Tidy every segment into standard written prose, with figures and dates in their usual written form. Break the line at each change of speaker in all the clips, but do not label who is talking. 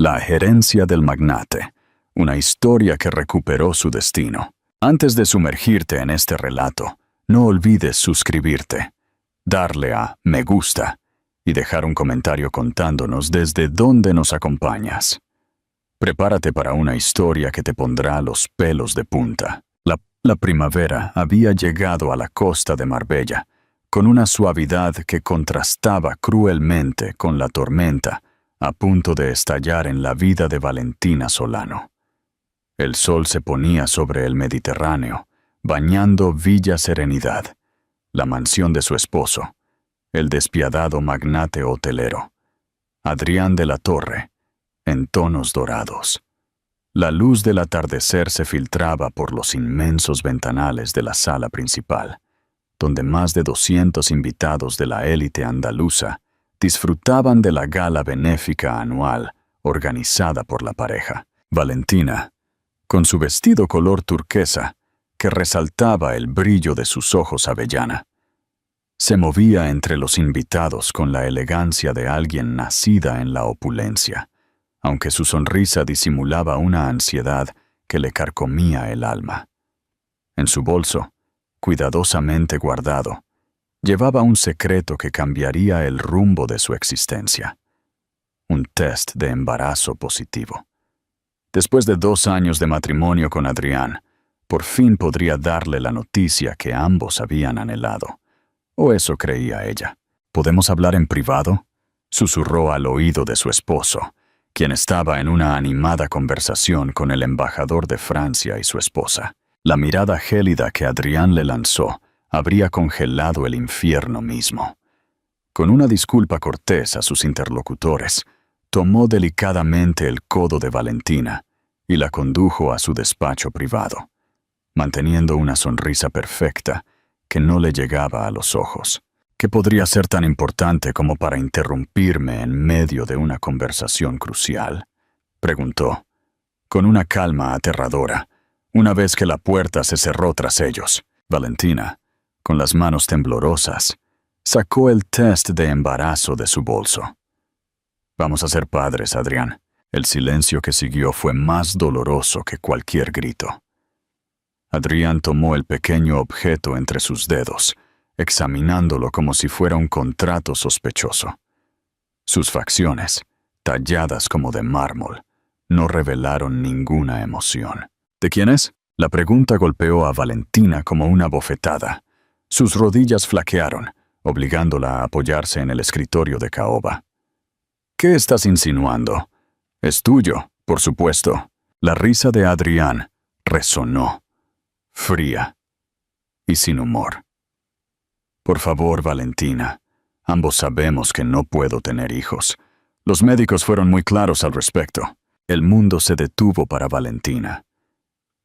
La herencia del magnate, una historia que recuperó su destino. Antes de sumergirte en este relato, no olvides suscribirte, darle a me gusta y dejar un comentario contándonos desde dónde nos acompañas. Prepárate para una historia que te pondrá los pelos de punta. La primavera había llegado a la costa de Marbella, con una suavidad que contrastaba cruelmente con la tormenta a punto de estallar en la vida de Valentina Solano. El sol se ponía sobre el Mediterráneo, bañando Villa Serenidad, la mansión de su esposo, el despiadado magnate hotelero, Adrián de la Torre, en tonos dorados. La luz del atardecer se filtraba por los inmensos ventanales de la sala principal, donde más de 200 invitados de la élite andaluza disfrutaban de la gala benéfica anual organizada por la pareja. Valentina, con su vestido color turquesa, que resaltaba el brillo de sus ojos avellana, se movía entre los invitados con la elegancia de alguien nacida en la opulencia, aunque su sonrisa disimulaba una ansiedad que le carcomía el alma. En su bolso, cuidadosamente guardado, llevaba un secreto que cambiaría el rumbo de su existencia. Un test de embarazo positivo. Después de 2 años de matrimonio con Adrián, por fin podría darle la noticia que ambos habían anhelado. O eso creía ella. ¿Podemos hablar en privado?, susurró al oído de su esposo, quien estaba en una animada conversación con el embajador de Francia y su esposa. La mirada gélida que Adrián le lanzó habría congelado el infierno mismo. Con una disculpa cortés a sus interlocutores, tomó delicadamente el codo de Valentina y la condujo a su despacho privado, manteniendo una sonrisa perfecta que no le llegaba a los ojos. ¿Qué podría ser tan importante como para interrumpirme en medio de una conversación crucial?, preguntó, con una calma aterradora, una vez que la puerta se cerró tras ellos. Valentina, con las manos temblorosas, sacó el test de embarazo de su bolso. Vamos a ser padres, Adrián. El silencio que siguió fue más doloroso que cualquier grito. Adrián tomó el pequeño objeto entre sus dedos, examinándolo como si fuera un contrato sospechoso. Sus facciones, talladas como de mármol, no revelaron ninguna emoción. ¿De quién es? La pregunta golpeó a Valentina como una bofetada. Sus rodillas flaquearon, obligándola a apoyarse en el escritorio de caoba. ¿Qué estás insinuando? Es tuyo, por supuesto. La risa de Adrián resonó, fría y sin humor. Por favor, Valentina, ambos sabemos que no puedo tener hijos. Los médicos fueron muy claros al respecto. El mundo se detuvo para Valentina.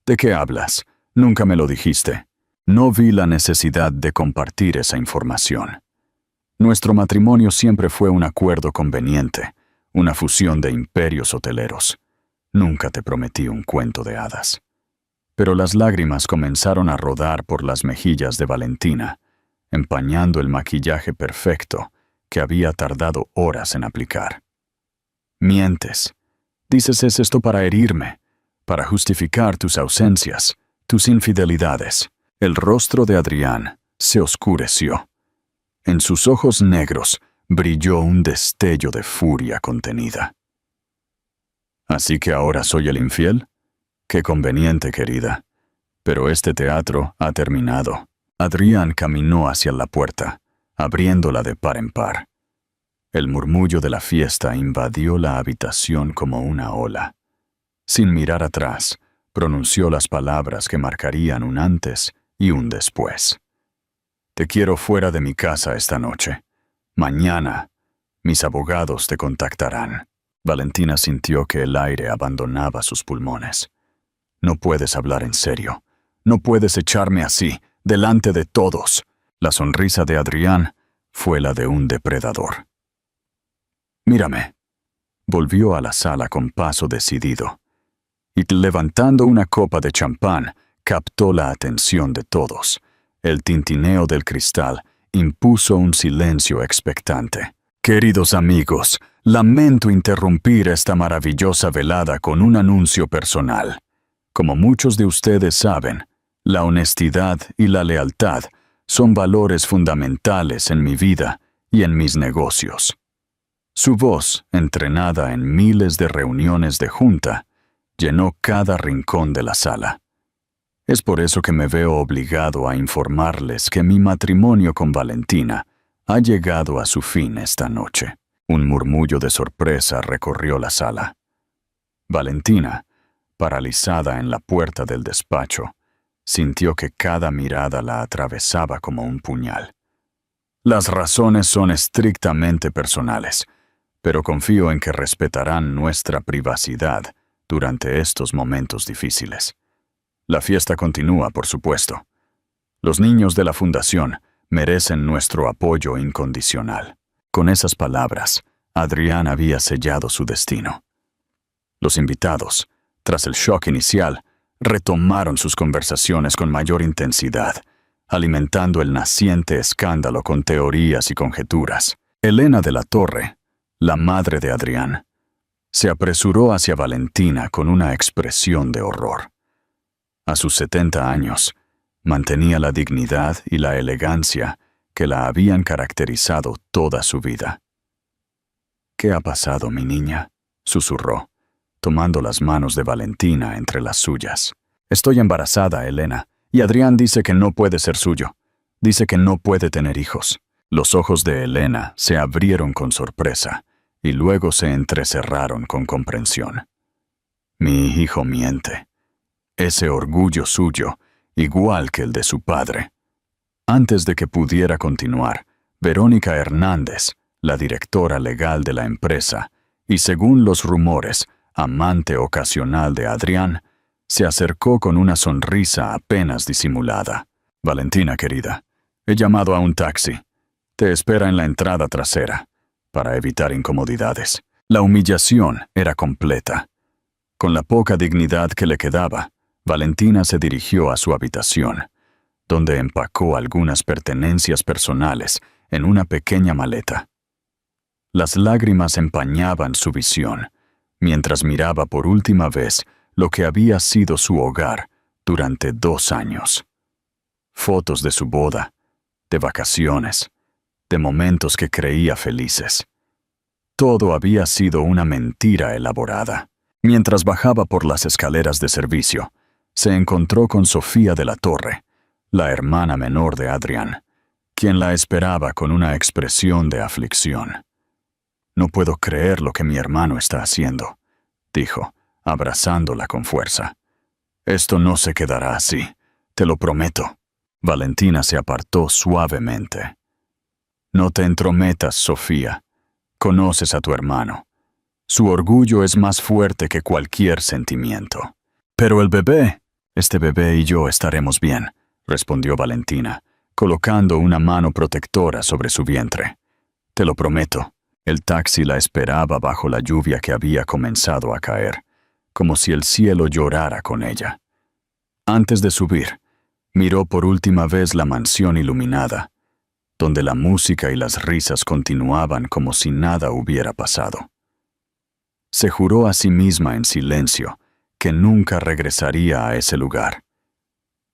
¿De qué hablas? Nunca me lo dijiste. No vi la necesidad de compartir esa información. Nuestro matrimonio siempre fue un acuerdo conveniente, una fusión de imperios hoteleros. Nunca te prometí un cuento de hadas. Pero las lágrimas comenzaron a rodar por las mejillas de Valentina, empañando el maquillaje perfecto que había tardado horas en aplicar. Mientes. Dices esto para herirme, para justificar tus ausencias, tus infidelidades. El rostro de Adrián se oscureció. En sus ojos negros brilló un destello de furia contenida. ¿Así que ahora soy el infiel? Qué conveniente, querida. Pero este teatro ha terminado. Adrián caminó hacia la puerta, abriéndola de par en par. El murmullo de la fiesta invadió la habitación como una ola. Sin mirar atrás, pronunció las palabras que marcarían un antes y un después. Te quiero fuera de mi casa esta noche. Mañana, mis abogados te contactarán. Valentina sintió que el aire abandonaba sus pulmones. No puedes hablar en serio. No puedes echarme así, delante de todos. La sonrisa de Adrián fue la de un depredador. Mírame. Volvió a la sala con paso decidido, y levantando una copa de champán, captó la atención de todos. El tintineo del cristal impuso un silencio expectante. Queridos amigos, Lamento interrumpir esta maravillosa velada con un anuncio personal. Como muchos de ustedes saben, la honestidad y la lealtad son valores fundamentales en mi vida y en mis negocios. Su voz, entrenada en miles de reuniones de junta, llenó cada rincón de la sala. Es por eso que me veo obligado a informarles que mi matrimonio con Valentina ha llegado a su fin esta noche. Un murmullo de sorpresa recorrió la sala. Valentina, paralizada en la puerta del despacho, sintió que cada mirada la atravesaba como un puñal. Las razones son estrictamente personales, pero confío en que respetarán nuestra privacidad durante estos momentos difíciles. La fiesta continúa, por supuesto. Los niños de la fundación merecen nuestro apoyo incondicional. Con esas palabras, Adrián había sellado su destino. Los invitados, tras el shock inicial, retomaron sus conversaciones con mayor intensidad, alimentando el naciente escándalo con teorías y conjeturas. Elena de la Torre, la madre de Adrián, se apresuró hacia Valentina con una expresión de horror. A sus 70 años, mantenía la dignidad y la elegancia que la habían caracterizado toda su vida. «¿Qué ha pasado, mi niña?», susurró, tomando las manos de Valentina entre las suyas. «Estoy embarazada, Elena, y Adrián dice que no puede ser suyo. Dice que no puede tener hijos». Los ojos de Elena se abrieron con sorpresa y luego se entrecerraron con comprensión. «Mi hijo miente. Ese orgullo suyo, igual que el de su padre». Antes de que pudiera continuar, Verónica Hernández, la directora legal de la empresa, y según los rumores, amante ocasional de Adrián, se acercó con una sonrisa apenas disimulada. «Valentina, querida, he llamado a un taxi. Te espera en la entrada trasera, para evitar incomodidades». La humillación era completa. Con la poca dignidad que le quedaba, Valentina se dirigió a su habitación, donde empacó algunas pertenencias personales en una pequeña maleta. Las lágrimas empañaban su visión, mientras miraba por última vez lo que había sido su hogar durante 2 años. Fotos de su boda, de vacaciones, de momentos que creía felices. Todo había sido una mentira elaborada. Mientras bajaba por las escaleras de servicio, se encontró con Sofía de la Torre, la hermana menor de Adrián, quien la esperaba con una expresión de aflicción. «No puedo creer lo que mi hermano está haciendo», dijo, abrazándola con fuerza. «Esto no se quedará así, te lo prometo». Valentina se apartó suavemente. «No te entrometas, Sofía. Conoces a tu hermano. Su orgullo es más fuerte que cualquier sentimiento». «Pero el bebé, este bebé y yo estaremos bien», respondió Valentina, colocando una mano protectora sobre su vientre. «Te lo prometo». El taxi la esperaba bajo la lluvia que había comenzado a caer, como si el cielo llorara con ella. Antes de subir, miró por última vez la mansión iluminada, donde la música y las risas continuaban como si nada hubiera pasado. Se juró a sí misma en silencio que nunca regresaría a ese lugar,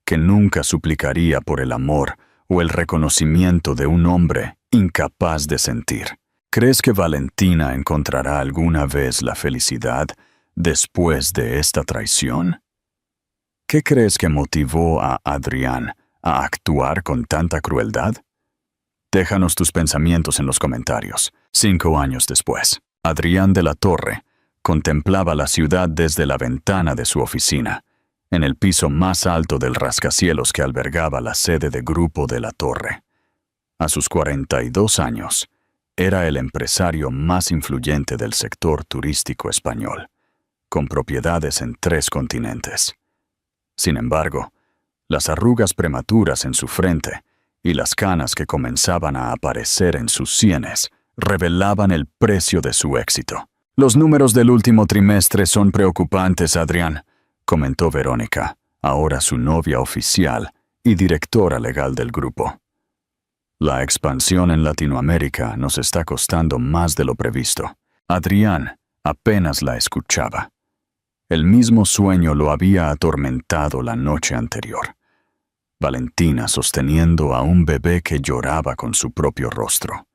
que nunca suplicaría por el amor o el reconocimiento de un hombre incapaz de sentir. ¿Crees que Valentina encontrará alguna vez la felicidad después de esta traición? ¿Qué crees que motivó a Adrián a actuar con tanta crueldad? Déjanos tus pensamientos en los comentarios. 5 años después, Adrián de la Torre contemplaba la ciudad desde la ventana de su oficina, en el piso más alto del rascacielos que albergaba la sede de Grupo de la Torre. A sus 42 años, era el empresario más influyente del sector turístico español, con propiedades en 3 continentes. Sin embargo, las arrugas prematuras en su frente y las canas que comenzaban a aparecer en sus sienes revelaban el precio de su éxito. «Los números del último trimestre son preocupantes, Adrián», comentó Verónica, ahora su novia oficial y directora legal del grupo. «La expansión en Latinoamérica nos está costando más de lo previsto». Adrián apenas la escuchaba. El mismo sueño lo había atormentado la noche anterior. Valentina sosteniendo a un bebé que lloraba con su propio rostro.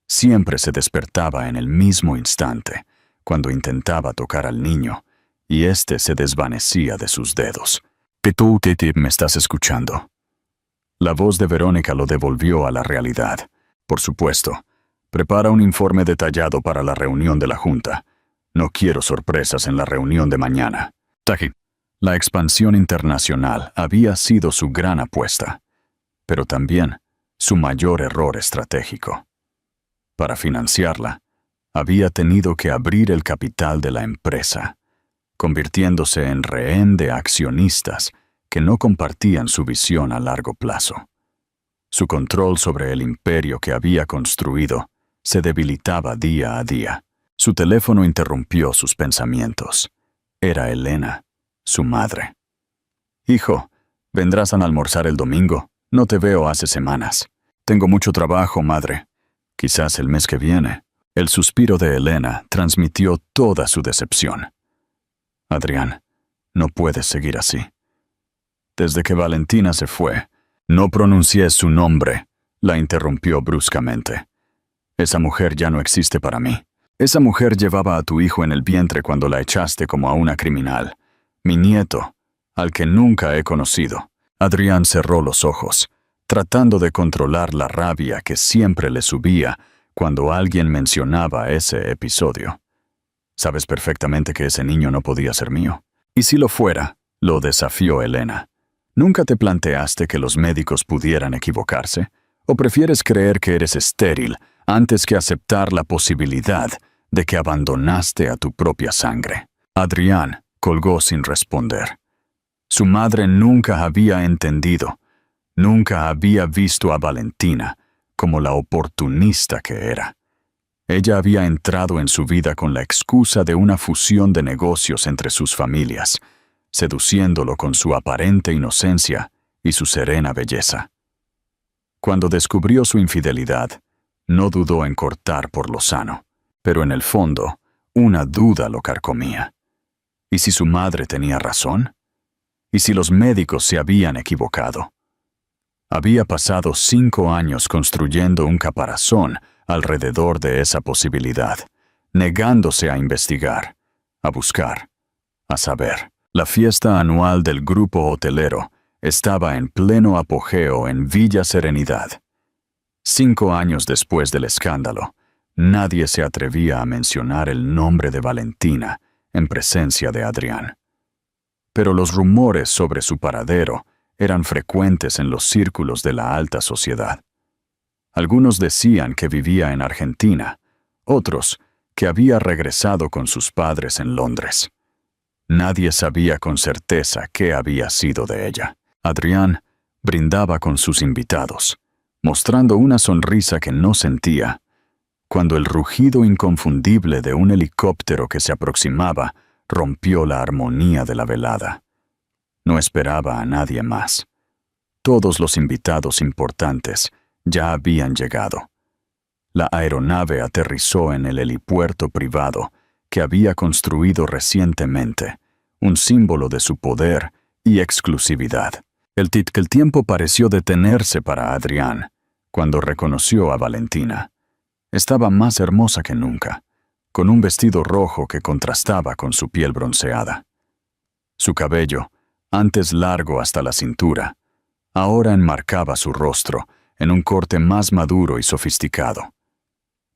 Siempre se despertaba en el mismo instante, cuando intentaba tocar al niño, y éste se desvanecía de sus dedos. «¿Que tú, Titi, me estás escuchando?» La voz de Verónica lo devolvió a la realidad. «Por supuesto. Prepara un informe detallado para la reunión de la Junta. No quiero sorpresas en la reunión de mañana». Taki. La expansión internacional había sido su gran apuesta, pero también su mayor error estratégico. Para financiarla, había tenido que abrir el capital de la empresa, convirtiéndose en rehén de accionistas que no compartían su visión a largo plazo. Su control sobre el imperio que había construido se debilitaba día a día. Su teléfono interrumpió sus pensamientos. Era Elena, su madre. «Hijo, ¿vendrás a almorzar el domingo? No te veo hace semanas». «Tengo mucho trabajo, madre. Quizás el mes que viene». El suspiro de Elena transmitió toda su decepción. «Adrián, no puedes seguir así». Desde que Valentina se fue, no pronuncié su nombre, la interrumpió bruscamente. «Esa mujer ya no existe para mí. Esa mujer llevaba a tu hijo en el vientre cuando la echaste como a una criminal. Mi nieto, al que nunca he conocido». Adrián cerró los ojos, tratando de controlar la rabia que siempre le subía cuando alguien mencionaba ese episodio. «Sabes perfectamente que ese niño no podía ser mío. Y si lo fuera», lo desafió Elena. «¿Nunca te planteaste que los médicos pudieran equivocarse? ¿O prefieres creer que eres estéril antes que aceptar la posibilidad de que abandonaste a tu propia sangre?» Adrián colgó sin responder. Su madre nunca había entendido, nunca había visto a Valentina como la oportunista que era. Ella había entrado en su vida con la excusa de una fusión de negocios entre sus familias, seduciéndolo con su aparente inocencia y su serena belleza. Cuando descubrió su infidelidad, no dudó en cortar por lo sano, pero en el fondo, una duda lo carcomía. ¿Y si su madre tenía razón? ¿Y si los médicos se habían equivocado? Había pasado 5 años construyendo un caparazón alrededor de esa posibilidad, negándose a investigar, a buscar, a saber. La fiesta anual del grupo hotelero estaba en pleno apogeo en Villa Serenidad. 5 años después del escándalo, nadie se atrevía a mencionar el nombre de Valentina en presencia de Adrián. Pero los rumores sobre su paradero eran frecuentes en los círculos de la alta sociedad. Algunos decían que vivía en Argentina, otros que había regresado con sus padres en Londres. Nadie sabía con certeza qué había sido de ella. Adrián brindaba con sus invitados, mostrando una sonrisa que no sentía, cuando el rugido inconfundible de un helicóptero que se aproximaba rompió la armonía de la velada. No esperaba a nadie más. Todos los invitados importantes ya habían llegado. La aeronave aterrizó en el helipuerto privado que había construido recientemente, un símbolo de su poder y exclusividad. El tiempo pareció detenerse para Adrián cuando reconoció a Valentina. Estaba más hermosa que nunca, con un vestido rojo que contrastaba con su piel bronceada. Su cabello, antes largo hasta la cintura, ahora enmarcaba su rostro en un corte más maduro y sofisticado.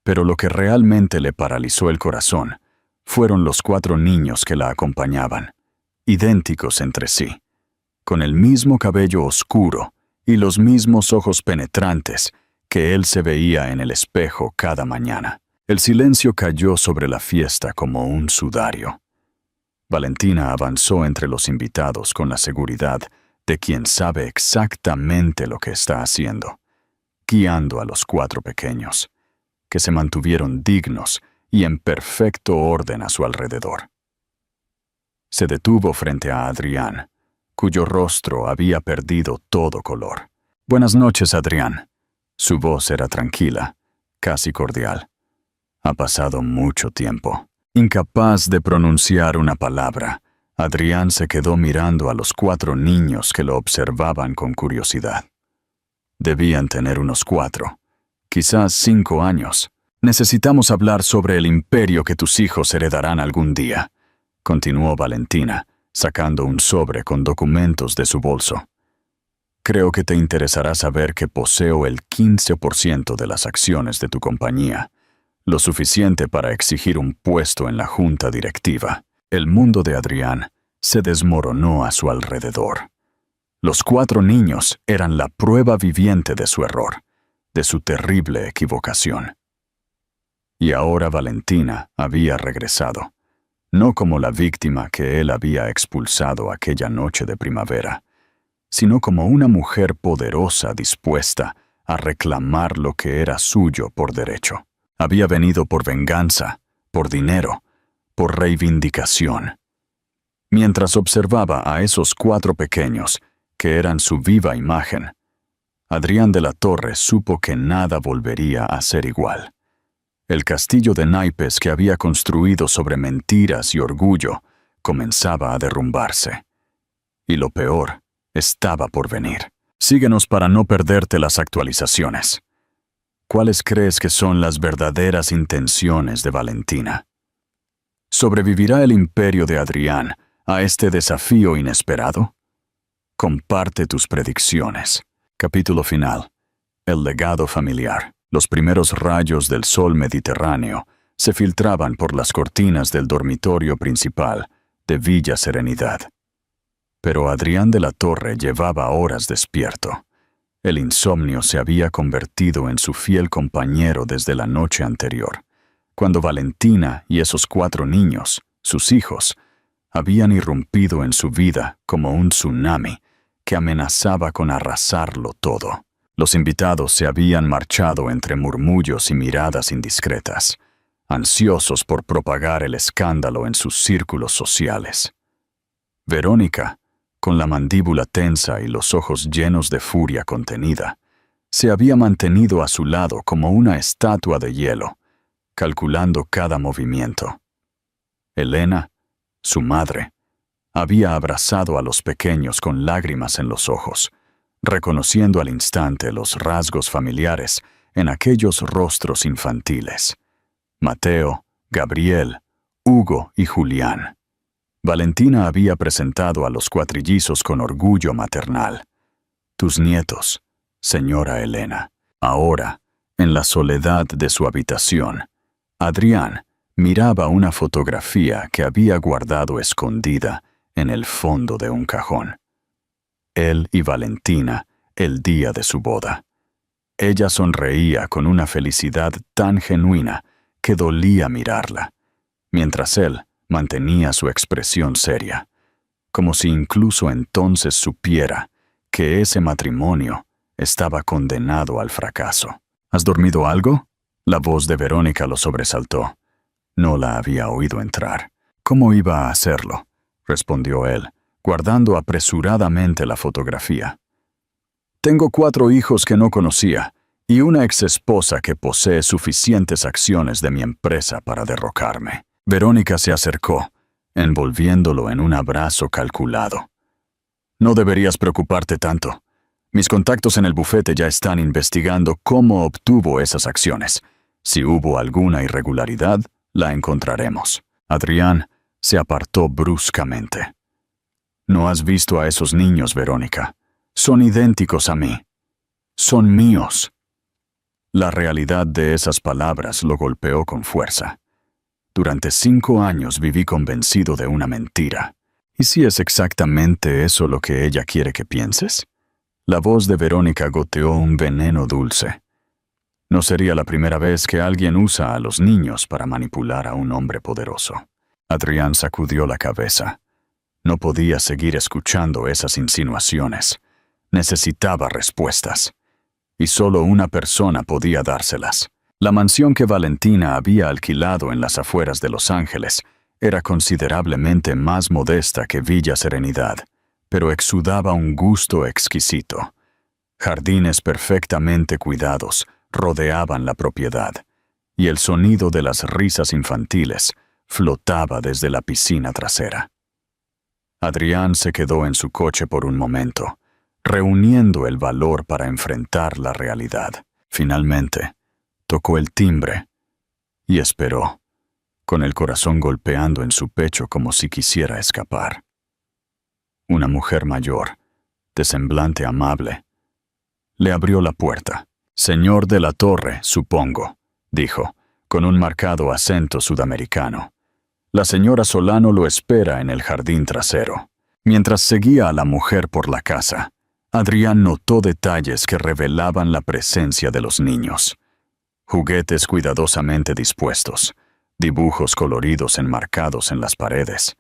Pero lo que realmente le paralizó el corazón fueron los 4 niños que la acompañaban, idénticos entre sí, con el mismo cabello oscuro y los mismos ojos penetrantes que él se veía en el espejo cada mañana. El silencio cayó sobre la fiesta como un sudario. Valentina avanzó entre los invitados con la seguridad de quien sabe exactamente lo que está haciendo, guiando a los 4 pequeños, que se mantuvieron dignos y en perfecto orden a su alrededor. Se detuvo frente a Adrián, cuyo rostro había perdido todo color. «Buenas noches, Adrián». Su voz era tranquila, casi cordial. Ha pasado mucho tiempo. Incapaz de pronunciar una palabra, Adrián se quedó mirando a los 4 niños que lo observaban con curiosidad. Debían tener unos 4, quizás 5 años. Necesitamos hablar sobre el imperio que tus hijos heredarán algún día, continuó Valentina, sacando un sobre con documentos de su bolso. Creo que te interesará saber que poseo el 15% de las acciones de tu compañía, lo suficiente para exigir un puesto en la junta directiva. El mundo de Adrián se desmoronó a su alrededor. Los 4 niños eran la prueba viviente de su error, de su terrible equivocación. Y ahora Valentina había regresado, no como la víctima que él había expulsado aquella noche de primavera, sino como una mujer poderosa dispuesta a reclamar lo que era suyo por derecho. Había venido por venganza, por dinero, por reivindicación. Mientras observaba a esos 4 pequeños, que eran su viva imagen, Adrián de la Torre supo que nada volvería a ser igual. El castillo de naipes que había construido sobre mentiras y orgullo comenzaba a derrumbarse. Y lo peor estaba por venir. Síguenos para no perderte las actualizaciones. ¿Cuáles crees que son las verdaderas intenciones de Valentina? ¿Sobrevivirá el imperio de Adrián a este desafío inesperado? Comparte tus predicciones. Capítulo final. El legado familiar. Los primeros rayos del sol mediterráneo se filtraban por las cortinas del dormitorio principal de Villa Serenidad. Pero Adrián de la Torre llevaba horas despierto. El insomnio se había convertido en su fiel compañero desde la noche anterior, cuando Valentina y esos 4 niños, sus hijos, habían irrumpido en su vida como un tsunami que amenazaba con arrasarlo todo. Los invitados se habían marchado entre murmullos y miradas indiscretas, ansiosos por propagar el escándalo en sus círculos sociales. Verónica, con la mandíbula tensa y los ojos llenos de furia contenida, se había mantenido a su lado como una estatua de hielo, calculando cada movimiento. Elena, su madre, había abrazado a los pequeños con lágrimas en los ojos, reconociendo al instante los rasgos familiares en aquellos rostros infantiles. Mateo, Gabriel, Hugo y Julián. Valentina había presentado a los cuatrillizos con orgullo maternal. Tus nietos, señora Elena. Ahora, en la soledad de su habitación, Adrián miraba una fotografía que había guardado escondida en el fondo de un cajón. Él y Valentina, el día de su boda. Ella sonreía con una felicidad tan genuina que dolía mirarla, mientras él mantenía su expresión seria, como si incluso entonces supiera que ese matrimonio estaba condenado al fracaso. ¿Has dormido algo? La voz de Verónica lo sobresaltó. No la había oído entrar. ¿Cómo iba a hacerlo?, respondió él, guardando apresuradamente la fotografía. Tengo 4 hijos que no conocía y una exesposa que posee suficientes acciones de mi empresa para derrocarme. Verónica se acercó, envolviéndolo en un abrazo calculado. No deberías preocuparte tanto. Mis contactos en el bufete ya están investigando cómo obtuvo esas acciones. Si hubo alguna irregularidad, la encontraremos. Adrián se apartó bruscamente. No has visto a esos niños, Verónica. Son idénticos a mí. Son míos. La realidad de esas palabras lo golpeó con fuerza. Durante 5 años viví convencido de una mentira. ¿Y si es exactamente eso lo que ella quiere que pienses? La voz de Verónica goteó un veneno dulce. No sería la primera vez que alguien usa a los niños para manipular a un hombre poderoso. Adrián sacudió la cabeza. No podía seguir escuchando esas insinuaciones. Necesitaba respuestas. Y solo una persona podía dárselas. La mansión que Valentina había alquilado en las afueras de Los Ángeles era considerablemente más modesta que Villa Serenidad, pero exudaba un gusto exquisito. Jardines perfectamente cuidados rodeaban la propiedad, y el sonido de las risas infantiles flotaba desde la piscina trasera. Adrián se quedó en su coche por un momento, reuniendo el valor para enfrentar la realidad. Finalmente, tocó el timbre y esperó, con el corazón golpeando en su pecho como si quisiera escapar. Una mujer mayor, de semblante amable, le abrió la puerta. «Señor de la Torre, supongo», dijo, con un marcado acento sudamericano. «La señora Solano lo espera en el jardín trasero». Mientras seguía a la mujer por la casa, Adrián notó detalles que revelaban la presencia de los niños. Juguetes cuidadosamente dispuestos, dibujos coloridos enmarcados en las paredes,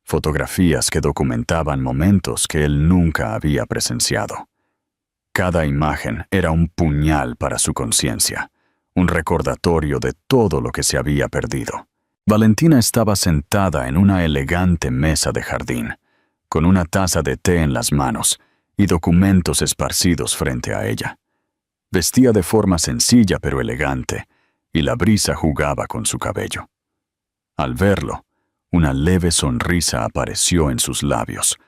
fotografías que documentaban momentos que él nunca había presenciado. Cada imagen era un puñal para su conciencia, un recordatorio de todo lo que se había perdido. Valentina estaba sentada en una elegante mesa de jardín, con una taza de té en las manos y documentos esparcidos frente a ella. Vestía de forma sencilla pero elegante, y la brisa jugaba con su cabello. Al verlo, una leve sonrisa apareció en sus labios,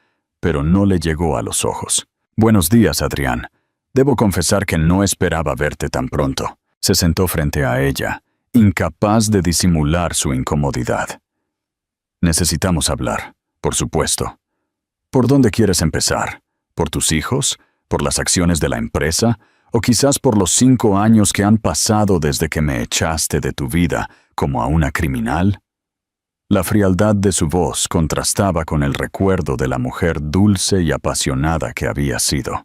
pero no le llegó a los ojos. «Buenos días, Adrián. Debo confesar que no esperaba verte tan pronto». Se sentó frente a ella, incapaz de disimular su incomodidad. «Necesitamos hablar, por supuesto. ¿Por dónde quieres empezar? ¿Por tus hijos? ¿Por las acciones de la empresa? ¿O quizás por los 5 años que han pasado desde que me echaste de tu vida como a una criminal?» La frialdad de su voz contrastaba con el recuerdo de la mujer dulce y apasionada que había sido.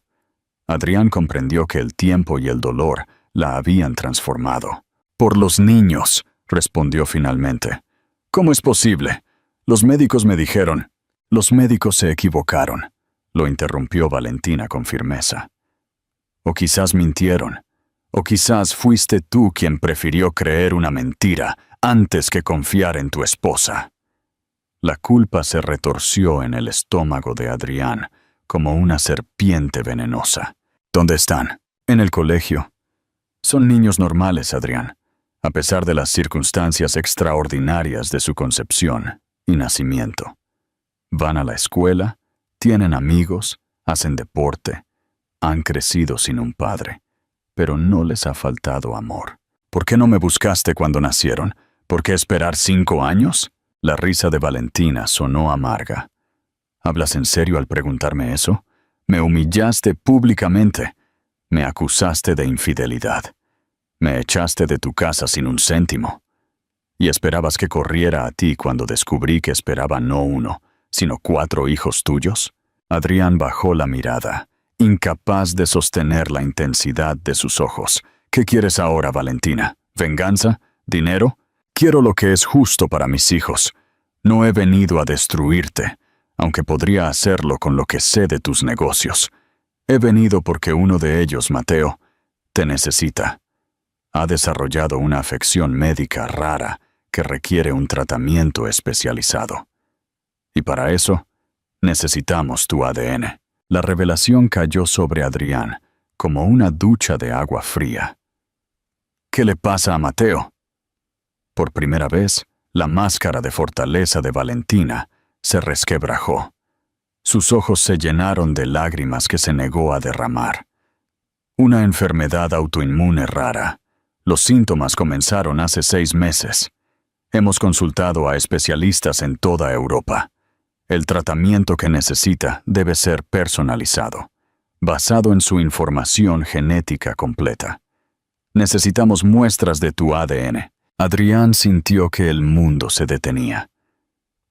Adrián comprendió que el tiempo y el dolor la habían transformado. «Por los niños», respondió finalmente. «¿Cómo es posible? Los médicos me dijeron». «Los médicos se equivocaron», lo interrumpió Valentina con firmeza. «O quizás mintieron. O quizás fuiste tú quien prefirió creer una mentira antes que confiar en tu esposa». La culpa se retorció en el estómago de Adrián como una serpiente venenosa. «¿Dónde están?» «En el colegio». «Son niños normales, Adrián, a pesar de las circunstancias extraordinarias de su concepción y nacimiento. Van a la escuela, tienen amigos, hacen deporte, han crecido sin un padre, pero no les ha faltado amor». «¿Por qué no me buscaste cuando nacieron? ¿Por qué esperar 5 años?» La risa de Valentina sonó amarga. «¿Hablas en serio al preguntarme eso? Me humillaste públicamente. Me acusaste de infidelidad. Me echaste de tu casa sin un céntimo. ¿Y esperabas que corriera a ti cuando descubrí que esperaba no 1, sino 4 hijos tuyos?» Adrián bajó la mirada, incapaz de sostener la intensidad de sus ojos. «¿Qué quieres ahora, Valentina? ¿Venganza? ¿Dinero? Quiero lo que es justo para mis hijos. No he venido a destruirte, aunque podría hacerlo con lo que sé de tus negocios. He venido porque uno de ellos, Mateo, te necesita. Ha desarrollado una afección médica rara que requiere un tratamiento especializado. Y para eso, necesitamos tu ADN». La revelación cayó sobre Adrián como una ducha de agua fría. «¿Qué le pasa a Mateo?» Por primera vez, la máscara de fortaleza de Valentina se resquebrajó. Sus ojos se llenaron de lágrimas que se negó a derramar. «Una enfermedad autoinmune rara. Los síntomas comenzaron hace 6 meses. Hemos consultado a especialistas en toda Europa. El tratamiento que necesita debe ser personalizado, basado en su información genética completa. Necesitamos muestras de tu ADN». Adrián sintió que el mundo se detenía.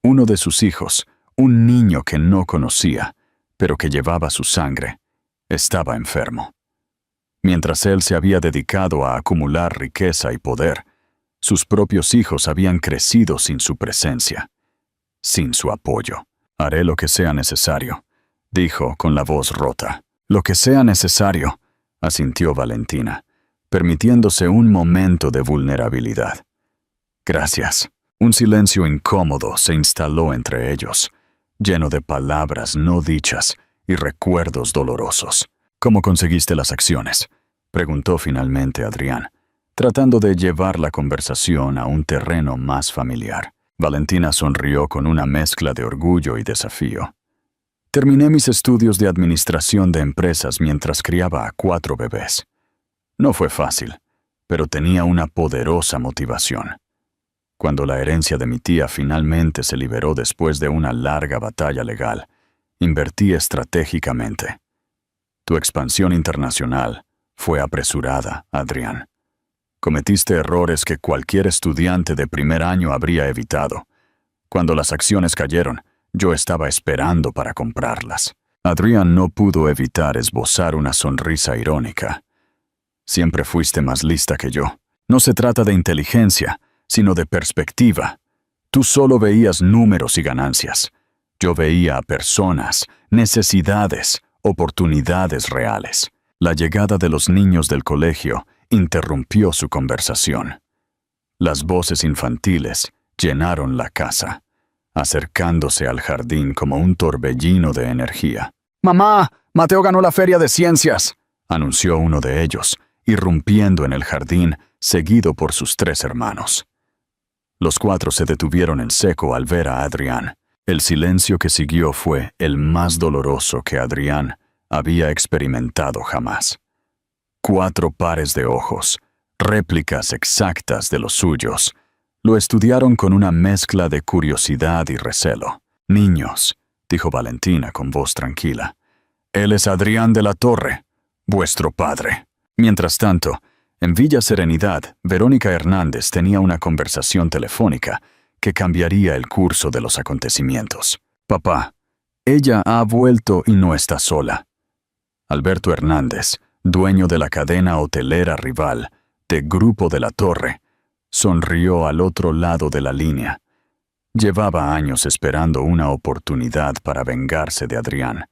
Uno de sus hijos, un niño que no conocía, pero que llevaba su sangre, estaba enfermo. Mientras él se había dedicado a acumular riqueza y poder, sus propios hijos habían crecido sin su presencia, sin su apoyo. «Haré lo que sea necesario», dijo con la voz rota. «Lo que sea necesario», asintió Valentina, permitiéndose un momento de vulnerabilidad. «Gracias». Un silencio incómodo se instaló entre ellos, lleno de palabras no dichas y recuerdos dolorosos. «¿Cómo conseguiste las acciones?», preguntó finalmente Adrián, tratando de llevar la conversación a un terreno más familiar. Valentina sonrió con una mezcla de orgullo y desafío. Terminé mis estudios de administración de empresas mientras criaba a 4 bebés. No fue fácil, pero tenía una poderosa motivación. Cuando la herencia de mi tía finalmente se liberó después de una larga batalla legal, invertí estratégicamente. Tu expansión internacional fue apresurada, Adrián. Cometiste errores que cualquier estudiante de primer año habría evitado. Cuando las acciones cayeron, yo estaba esperando para comprarlas. Adrián no pudo evitar esbozar una sonrisa irónica. Siempre fuiste más lista que yo. No se trata de inteligencia, sino de perspectiva. Tú solo veías números y ganancias. Yo veía a personas, necesidades, oportunidades reales. La llegada de los niños del colegio interrumpió su conversación. Las voces infantiles llenaron la casa, acercándose al jardín como un torbellino de energía. «¡Mamá! Mateo ganó la feria de ciencias», anunció uno de ellos, irrumpiendo en el jardín, seguido por sus 3 hermanos. Los 4 se detuvieron en seco al ver a Adrián. El silencio que siguió fue el más doloroso que Adrián había experimentado jamás. 4 pares de ojos, réplicas exactas de los suyos, lo estudiaron con una mezcla de curiosidad y recelo. «Niños», dijo Valentina con voz tranquila, «él es Adrián de la Torre, vuestro padre». Mientras tanto, en Villa Serenidad, Verónica Hernández tenía una conversación telefónica que cambiaría el curso de los acontecimientos. «Papá, ella ha vuelto y no está sola». Alberto Hernández, dueño de la cadena hotelera rival, de Grupo de la Torre, sonrió al otro lado de la línea. Llevaba años esperando una oportunidad para vengarse de Adrián,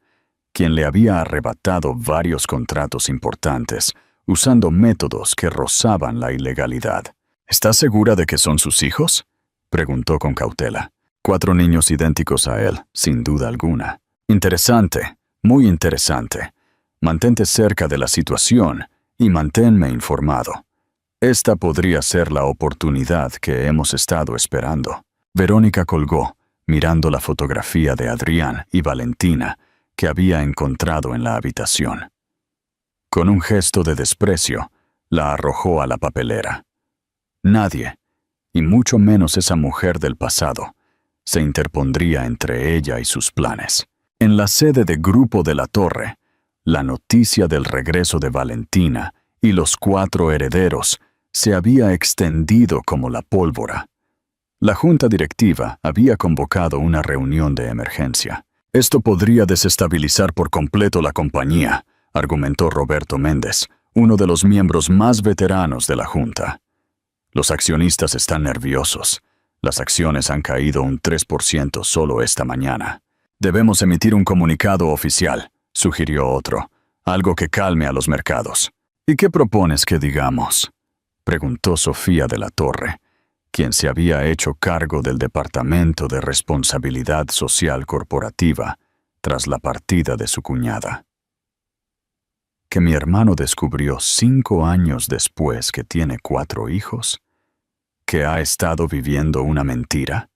quien le había arrebatado varios contratos importantes, usando métodos que rozaban la ilegalidad. «¿Estás segura de que son sus hijos?», preguntó con cautela. 4 niños idénticos a él, sin duda alguna. «Interesante, muy interesante. Mantente cerca de la situación y manténme informado. Esta podría ser la oportunidad que hemos estado esperando». Verónica colgó, mirando la fotografía de Adrián y Valentina que había encontrado en la habitación. Con un gesto de desprecio, la arrojó a la papelera. Nadie, y mucho menos esa mujer del pasado, se interpondría entre ella y sus planes. En la sede de Grupo de la Torre, la noticia del regreso de Valentina y los 4 herederos se había extendido como la pólvora. La junta directiva había convocado una reunión de emergencia. «Esto podría desestabilizar por completo la compañía», argumentó Roberto Méndez, uno de los miembros más veteranos de la junta. «Los accionistas están nerviosos. Las acciones han caído un 3% solo esta mañana. Debemos emitir un comunicado oficial», sugirió otro, «algo que calme a los mercados». «¿Y qué propones que digamos?», preguntó Sofía de la Torre, quien se había hecho cargo del Departamento de Responsabilidad Social Corporativa tras la partida de su cuñada. ¿Que mi hermano descubrió 5 años después que tiene 4 hijos? ¿Que ha estado viviendo una mentira?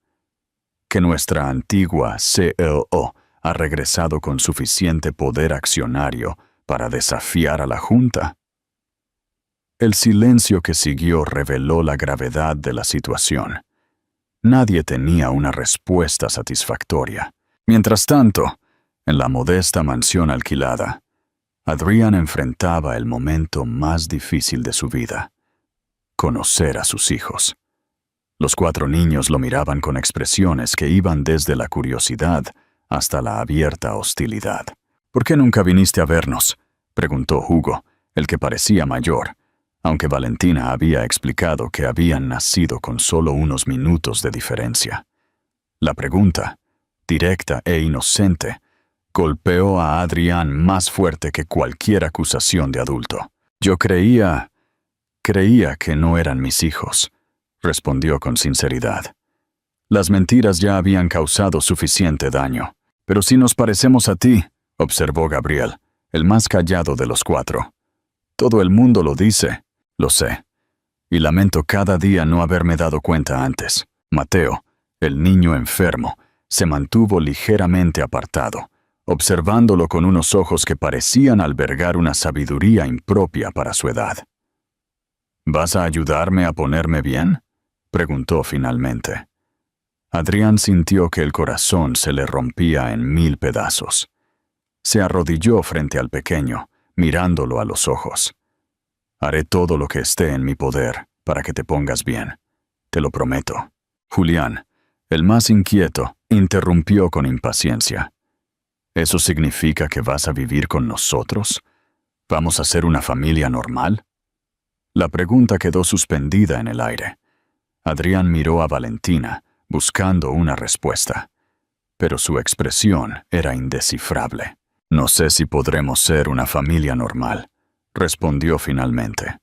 ¿Que nuestra antigua CEO ha regresado con suficiente poder accionario para desafiar a la Junta? El silencio que siguió reveló la gravedad de la situación. Nadie tenía una respuesta satisfactoria. Mientras tanto, en la modesta mansión alquilada, Adrián enfrentaba el momento más difícil de su vida: conocer a sus hijos. Los 4 niños lo miraban con expresiones que iban desde la curiosidad hasta la abierta hostilidad. «¿Por qué nunca viniste a vernos?», preguntó Hugo, el que parecía mayor, aunque Valentina había explicado que habían nacido con solo unos minutos de diferencia. La pregunta, directa e inocente, golpeó a Adrián más fuerte que cualquier acusación de adulto. «Yo creía que no eran mis hijos», respondió con sinceridad. «Las mentiras ya habían causado suficiente daño. Pero si nos parecemos a ti», observó Gabriel, el más callado de los 4. «Todo el mundo lo dice». «Lo sé. y lamento cada día no haberme dado cuenta antes. Mateo, el niño enfermo, se mantuvo ligeramente apartado, observándolo con unos ojos que parecían albergar una sabiduría impropia para su edad. ¿Vas a ayudarme a ponerme bien?, preguntó finalmente. Adrián sintió que el corazón se le rompía en 1000 pedazos. Se arrodilló frente al pequeño, mirándolo a los ojos. Haré todo lo que esté en mi poder para que te pongas bien. Te lo prometo. Julián, el más inquieto, interrumpió con impaciencia. ¿Eso significa que vas a vivir con nosotros? ¿Vamos a ser una familia normal? La pregunta quedó suspendida en el aire. Adrián miró a Valentina, buscando una respuesta. Pero su expresión era indescifrable. No sé si podremos ser una familia normal, respondió finalmente.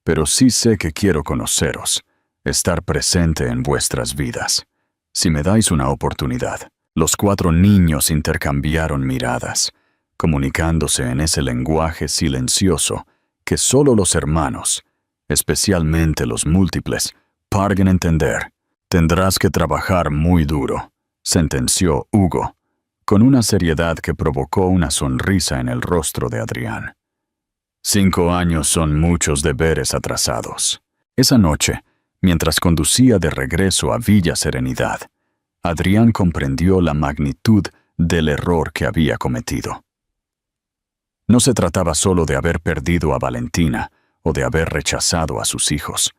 Pero sí sé que quiero conoceros, estar presente en vuestras vidas. Si me dais una oportunidad. Los 4 niños intercambiaron miradas, comunicándose en ese lenguaje silencioso que solo los hermanos, especialmente los múltiples, parecen entender. Tendrás que trabajar muy duro, sentenció Hugo, con una seriedad que provocó una sonrisa en el rostro de Adrián. 5 años son muchos deberes atrasados. Esa noche, mientras conducía de regreso a Villa Serenidad, Adrián comprendió la magnitud del error que había cometido. No se trataba solo de haber perdido a Valentina o de haber rechazado a sus hijos.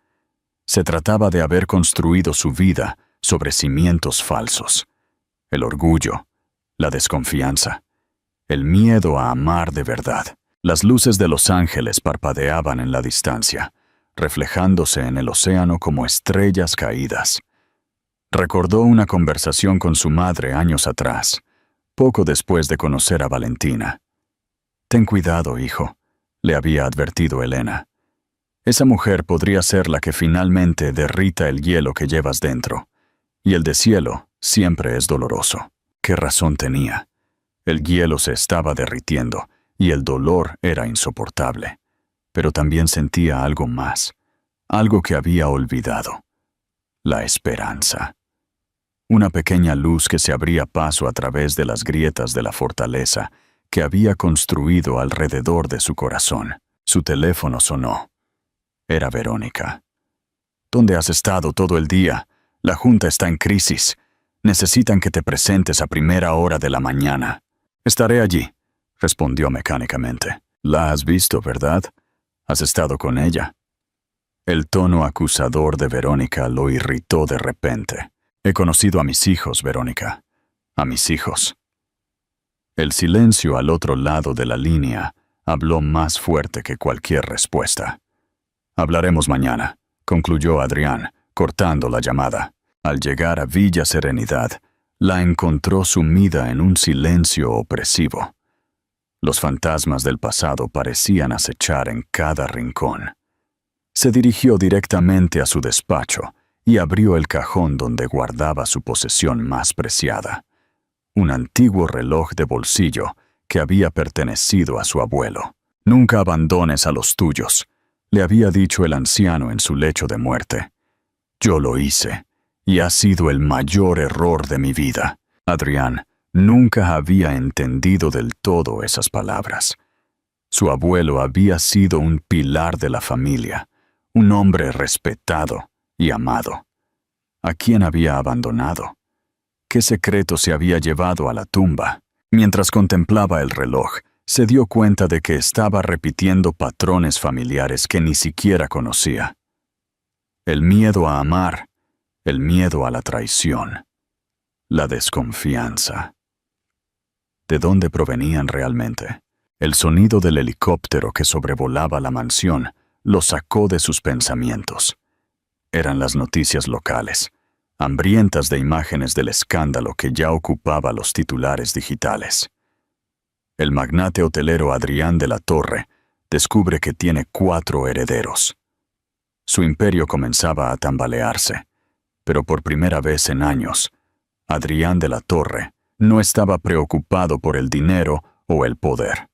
Se trataba de haber construido su vida sobre cimientos falsos. El orgullo, la desconfianza, el miedo a amar de verdad. Las luces de Los Ángeles parpadeaban en la distancia, reflejándose en el océano como estrellas caídas. Recordó una conversación con su madre años atrás, poco después de conocer a Valentina. «Ten cuidado, hijo», le había advertido Elena. «Esa mujer podría ser la que finalmente derrita el hielo que llevas dentro, y el deshielo siempre es doloroso». ¿Qué razón tenía? El hielo se estaba derritiendo, y el dolor era insoportable. Pero también sentía algo más, algo que había olvidado. La esperanza. Una pequeña luz que se abría paso a través de las grietas de la fortaleza que había construido alrededor de su corazón. Su teléfono sonó. Era Verónica. «¿Dónde has estado todo el día? La junta está en crisis. Necesitan que te presentes a primera hora de la mañana». «Estaré allí», respondió mecánicamente. «La has visto, ¿verdad? ¿Has estado con ella?» El tono acusador de Verónica lo irritó de repente. «He conocido a mis hijos, Verónica. A mis hijos». El silencio al otro lado de la línea habló más fuerte que cualquier respuesta. «Hablaremos mañana», concluyó Adrián, cortando la llamada. Al llegar a Villa Serenidad, la encontró sumida en un silencio opresivo. Los fantasmas del pasado parecían acechar en cada rincón. Se dirigió directamente a su despacho y abrió el cajón donde guardaba su posesión más preciada, un antiguo reloj de bolsillo que había pertenecido a su abuelo. «Nunca abandones a los tuyos», le había dicho el anciano en su lecho de muerte. «Yo lo hice, y ha sido el mayor error de mi vida». Adrián nunca había entendido del todo esas palabras. Su abuelo había sido un pilar de la familia, un hombre respetado y amado. ¿A quién había abandonado? ¿Qué secreto se había llevado a la tumba? Mientras contemplaba el reloj, se dio cuenta de que estaba repitiendo patrones familiares que ni siquiera conocía. El miedo a amar, el miedo a la traición, la desconfianza. ¿De dónde provenían realmente? El sonido del helicóptero que sobrevolaba la mansión lo sacó de sus pensamientos. Eran las noticias locales, hambrientas de imágenes del escándalo que ya ocupaba los titulares digitales. El magnate hotelero Adrián de la Torre descubre que tiene 4 herederos. Su imperio comenzaba a tambalearse, pero por primera vez en años, Adrián de la Torre no estaba preocupado por el dinero o el poder.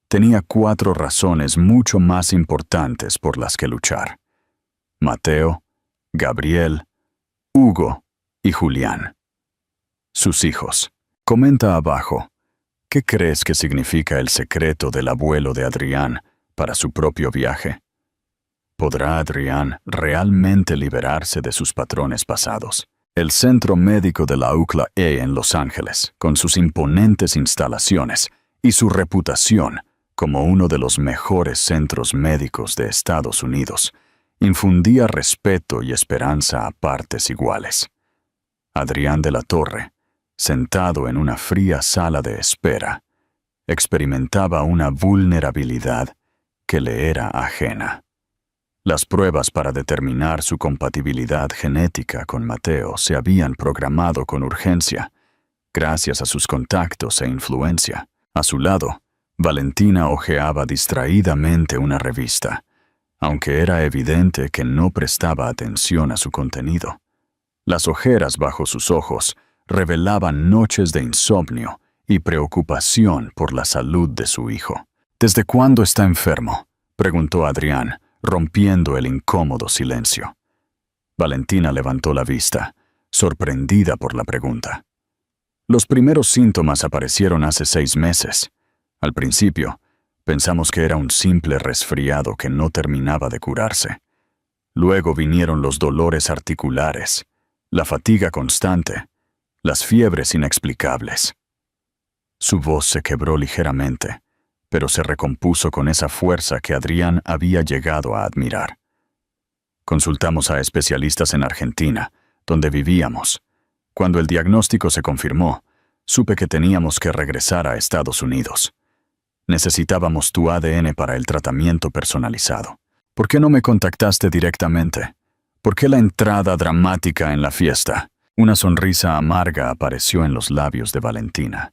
Tenía 4 razones mucho más importantes por las que luchar. Mateo, Gabriel, Hugo y Julián. Sus hijos. Comenta abajo, ¿qué crees que significa el secreto del abuelo de Adrián para su propio viaje? ¿Podrá Adrián realmente liberarse de sus patrones pasados? El Centro Médico de la UCLA en Los Ángeles, con sus imponentes instalaciones y su reputación como uno de los mejores centros médicos de Estados Unidos, infundía respeto y esperanza a partes iguales. Adrián de la Torre, sentado en una fría sala de espera, experimentaba una vulnerabilidad que le era ajena. Las pruebas para determinar su compatibilidad genética con Mateo se habían programado con urgencia, gracias a sus contactos e influencia. A su lado, Valentina hojeaba distraídamente una revista, aunque era evidente que no prestaba atención a su contenido. Las ojeras bajo sus ojos revelaban noches de insomnio y preocupación por la salud de su hijo. ¿Desde cuándo está enfermo?, preguntó Adrián, rompiendo el incómodo silencio. Valentina levantó la vista, sorprendida por la pregunta. Los primeros síntomas aparecieron hace 6 meses. Al principio, pensamos que era un simple resfriado que no terminaba de curarse. Luego vinieron los dolores articulares, la fatiga constante, las fiebres inexplicables. Su voz se quebró ligeramente, pero se recompuso con esa fuerza que Adrián había llegado a admirar. Consultamos a especialistas en Argentina, donde vivíamos. Cuando el diagnóstico se confirmó, supe que teníamos que regresar a Estados Unidos. Necesitábamos tu ADN para el tratamiento personalizado. ¿Por qué no me contactaste directamente? ¿Por qué la entrada dramática en la fiesta? Una sonrisa amarga apareció en los labios de Valentina.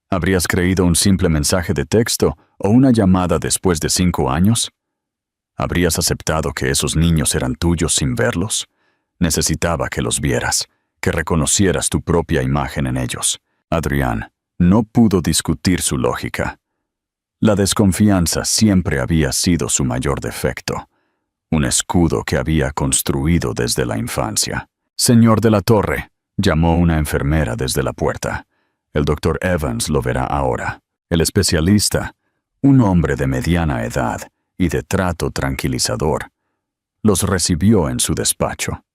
¿Habrías creído un simple mensaje de texto o una llamada después de 5 años? ¿Habrías aceptado que esos niños eran tuyos sin verlos? Necesitaba que los vieras, que reconocieras tu propia imagen en ellos. Adrián no pudo discutir su lógica. La desconfianza siempre había sido su mayor defecto, un escudo que había construido desde la infancia. «Señor de la Torre», llamó una enfermera desde la puerta. «El doctor Evans lo verá ahora». El especialista, un hombre de mediana edad y de trato tranquilizador, los recibió en su despacho.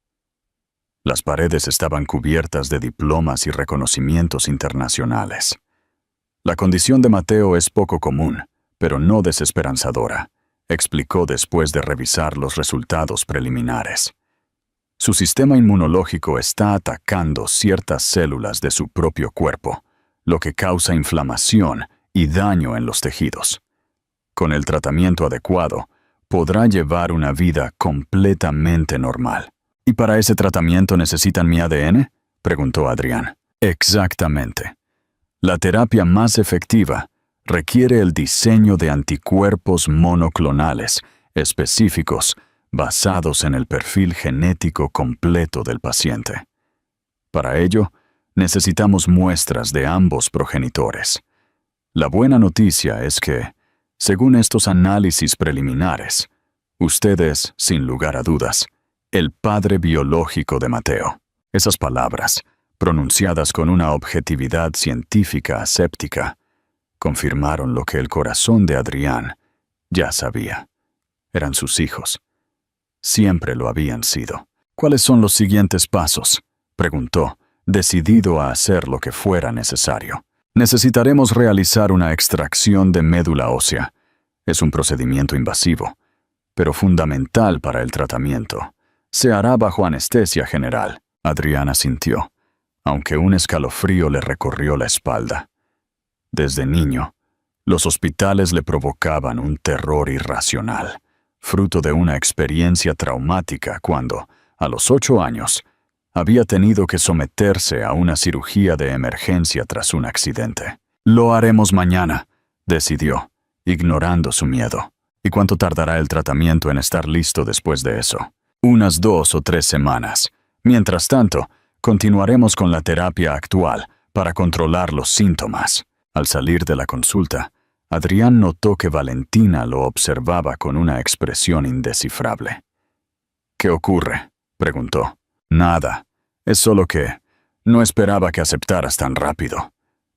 Las paredes estaban cubiertas de diplomas y reconocimientos internacionales. «La condición de Mateo es poco común, pero no desesperanzadora», explicó después de revisar los resultados preliminares. Su sistema inmunológico está atacando ciertas células de su propio cuerpo, lo que causa inflamación y daño en los tejidos. Con el tratamiento adecuado, podrá llevar una vida completamente normal. «¿Y para ese tratamiento necesitan mi ADN?», preguntó Adrián. «Exactamente. La terapia más efectiva requiere el diseño de anticuerpos monoclonales específicos basados en el perfil genético completo del paciente. Para ello, necesitamos muestras de ambos progenitores. La buena noticia es que, según estos análisis preliminares, usted es, sin lugar a dudas, el padre biológico de Mateo». Esas palabras, pronunciadas con una objetividad científica aséptica, confirmaron lo que el corazón de Adrián ya sabía. Eran sus hijos. Siempre lo habían sido. «¿Cuáles son los siguientes pasos?», preguntó, decidido a hacer lo que fuera necesario. «Necesitaremos realizar una extracción de médula ósea. Es un procedimiento invasivo, pero fundamental para el tratamiento. Se hará bajo anestesia general». Adrián asintió, aunque un escalofrío le recorrió la espalda. Desde niño, los hospitales le provocaban un terror irracional, fruto de una experiencia traumática cuando, a los 8 años, había tenido que someterse a una cirugía de emergencia tras un accidente. «Lo haremos mañana», decidió, ignorando su miedo. «¿Y cuánto tardará el tratamiento en estar listo después de eso?». «Unas 2 o 3 semanas. Mientras tanto, continuaremos con la terapia actual para controlar los síntomas». Al salir de la consulta, Adrián notó que Valentina lo observaba con una expresión indescifrable. ¿Qué ocurre?, preguntó. Nada. Es solo que no esperaba que aceptaras tan rápido.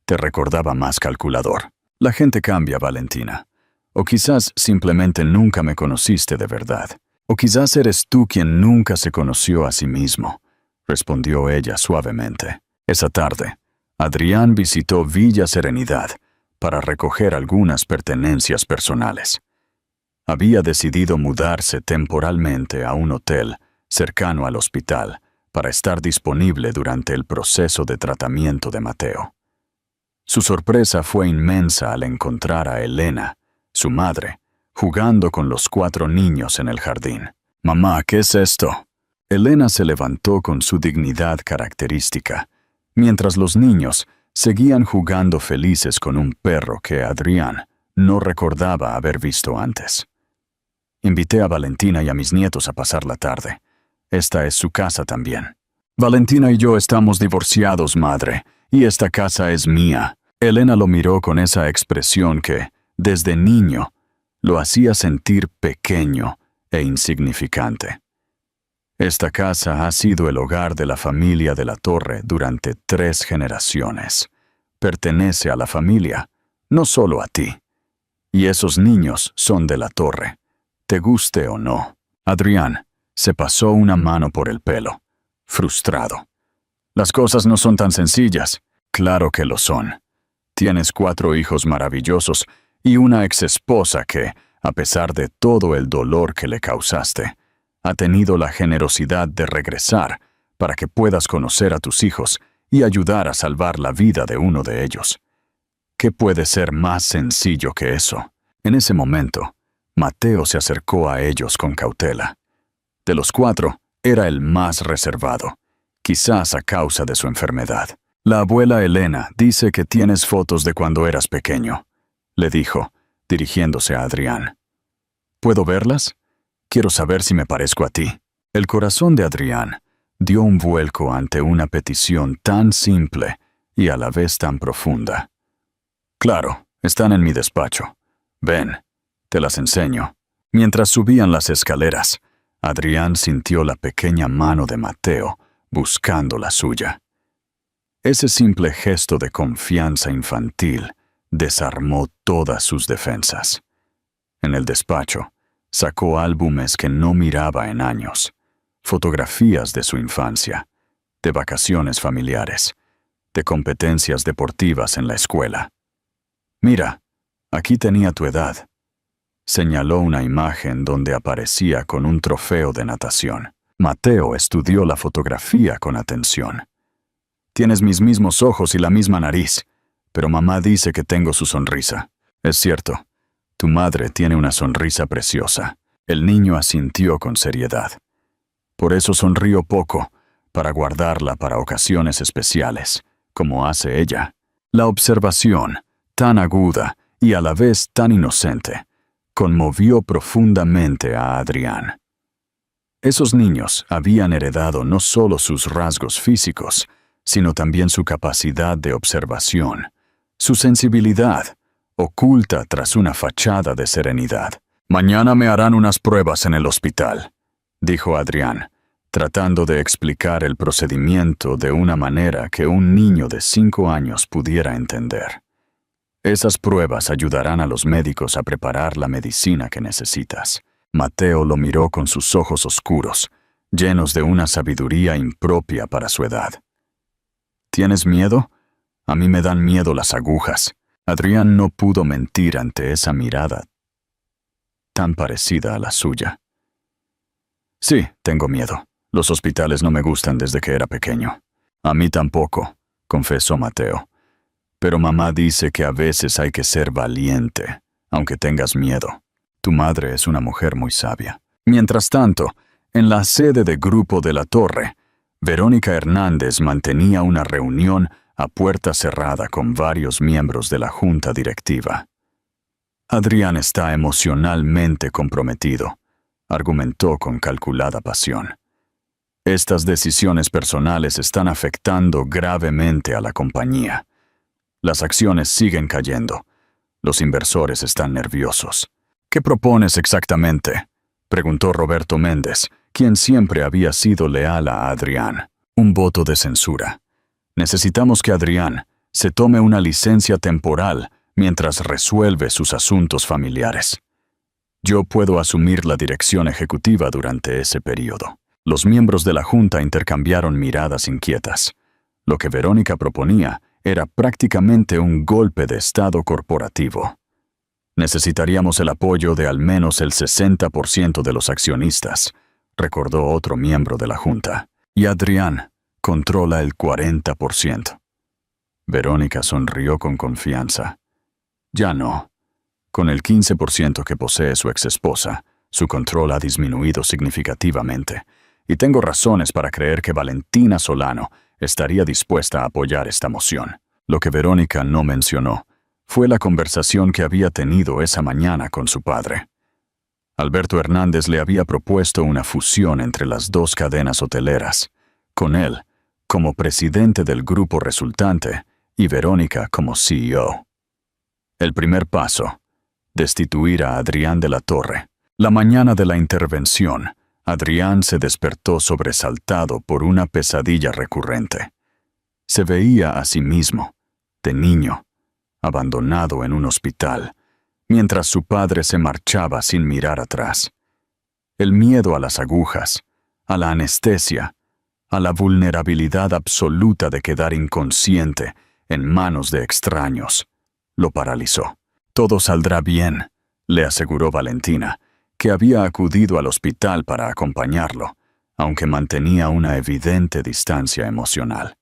Te recordaba más calculador. La gente cambia, Valentina. O quizás simplemente nunca me conociste de verdad. O quizás eres tú quien nunca se conoció a sí mismo, respondió ella suavemente. Esa tarde, Adrián visitó Villa Serenidad para recoger algunas pertenencias personales. Había decidido mudarse temporalmente a un hotel cercano al hospital para estar disponible durante el proceso de tratamiento de Mateo. Su sorpresa fue inmensa al encontrar a Elena, su madre, jugando con los 4 niños en el jardín. «Mamá, ¿qué es esto?». Elena se levantó con su dignidad característica, mientras los niños seguían jugando felices con un perro que Adrián no recordaba haber visto antes. Invité a Valentina y a mis nietos a pasar la tarde. Esta es su casa también. Valentina y yo estamos divorciados, madre, y esta casa es mía. Elena lo miró con esa expresión que, desde niño, lo hacía sentir pequeño e insignificante. Esta casa ha sido el hogar de la familia de la Torre durante 3 generaciones. Pertenece a la familia, no solo a ti. Y esos niños son de la Torre, te guste o no. Adrián se pasó una mano por el pelo, frustrado. Las cosas no son tan sencillas. Claro que lo son. Tienes 4 hijos maravillosos y una exesposa que, a pesar de todo el dolor que le causaste, ha tenido la generosidad de regresar para que puedas conocer a tus hijos y ayudar a salvar la vida de uno de ellos. ¿Qué puede ser más sencillo que eso? En ese momento, Mateo se acercó a ellos con cautela. De los 4, era el más reservado, quizás a causa de su enfermedad. La abuela Elena dice que tienes fotos de cuando eras pequeño, le dijo, dirigiéndose a Adrián. ¿Puedo verlas? Quiero saber si me parezco a ti. El corazón de Adrián dio un vuelco ante una petición tan simple y a la vez tan profunda. Claro, están en mi despacho. Ven, te las enseño. Mientras subían las escaleras, Adrián sintió la pequeña mano de Mateo buscando la suya. Ese simple gesto de confianza infantil desarmó todas sus defensas. En el despacho, sacó álbumes que no miraba en años, fotografías de su infancia, de vacaciones familiares, de competencias deportivas en la escuela. Mira, aquí tenía tu edad. Señaló una imagen donde aparecía con un trofeo de natación. Mateo estudió la fotografía con atención. Tienes mis mismos ojos y la misma nariz, pero mamá dice que tengo su sonrisa. Es cierto, tu madre tiene una sonrisa preciosa. El niño asintió con seriedad. Por eso sonrío poco, para guardarla para ocasiones especiales, como hace ella. La observación, tan aguda y a la vez tan inocente, conmovió profundamente a Adrián. Esos niños habían heredado no solo sus rasgos físicos, sino también su capacidad de observación, su sensibilidad, oculta tras una fachada de serenidad. «Mañana me harán unas pruebas en el hospital», dijo Adrián, tratando de explicar el procedimiento de una manera que un niño de 5 años pudiera entender. Esas pruebas ayudarán a los médicos a preparar la medicina que necesitas. Mateo lo miró con sus ojos oscuros, llenos de una sabiduría impropia para su edad. ¿Tienes miedo? A mí me dan miedo las agujas. Adrián no pudo mentir ante esa mirada tan parecida a la suya. Sí, tengo miedo. Los hospitales no me gustan desde que era pequeño. A mí tampoco, confesó Mateo. Pero mamá dice que a veces hay que ser valiente, aunque tengas miedo. Tu madre es una mujer muy sabia. Mientras tanto, en la sede de Grupo de la Torre, Verónica Hernández mantenía una reunión a puerta cerrada con varios miembros de la junta directiva. Adrián está emocionalmente comprometido, argumentó con calculada pasión. Estas decisiones personales están afectando gravemente a la compañía. Las acciones siguen cayendo. Los inversores están nerviosos. ¿Qué propones exactamente?, preguntó Roberto Méndez, quien siempre había sido leal a Adrián. Un voto de censura. Necesitamos que Adrián se tome una licencia temporal mientras resuelve sus asuntos familiares. Yo puedo asumir la dirección ejecutiva durante ese periodo. Los miembros de la Junta intercambiaron miradas inquietas. Lo que Verónica proponía era prácticamente un golpe de Estado corporativo. Necesitaríamos el apoyo de al menos el 60% de los accionistas, recordó otro miembro de la Junta. Y Adrián controla el 40%. Verónica sonrió con confianza. Ya no. Con el 15% que posee su exesposa, su control ha disminuido significativamente, y tengo razones para creer que Valentina Solano estaría dispuesta a apoyar esta moción. Lo que Verónica no mencionó fue la conversación que había tenido esa mañana con su padre. Alberto Hernández le había propuesto una fusión entre las dos cadenas hoteleras, con él como presidente del grupo resultante y Verónica como CEO. El primer paso: destituir a Adrián de la Torre. La mañana de la intervención, Adrián se despertó sobresaltado por una pesadilla recurrente. Se veía a sí mismo, de niño, abandonado en un hospital, mientras su padre se marchaba sin mirar atrás. El miedo a las agujas, a la anestesia, a la vulnerabilidad absoluta de quedar inconsciente en manos de extraños, lo paralizó. Todo saldrá bien, le aseguró Valentina, que había acudido al hospital para acompañarlo, aunque mantenía una evidente distancia emocional.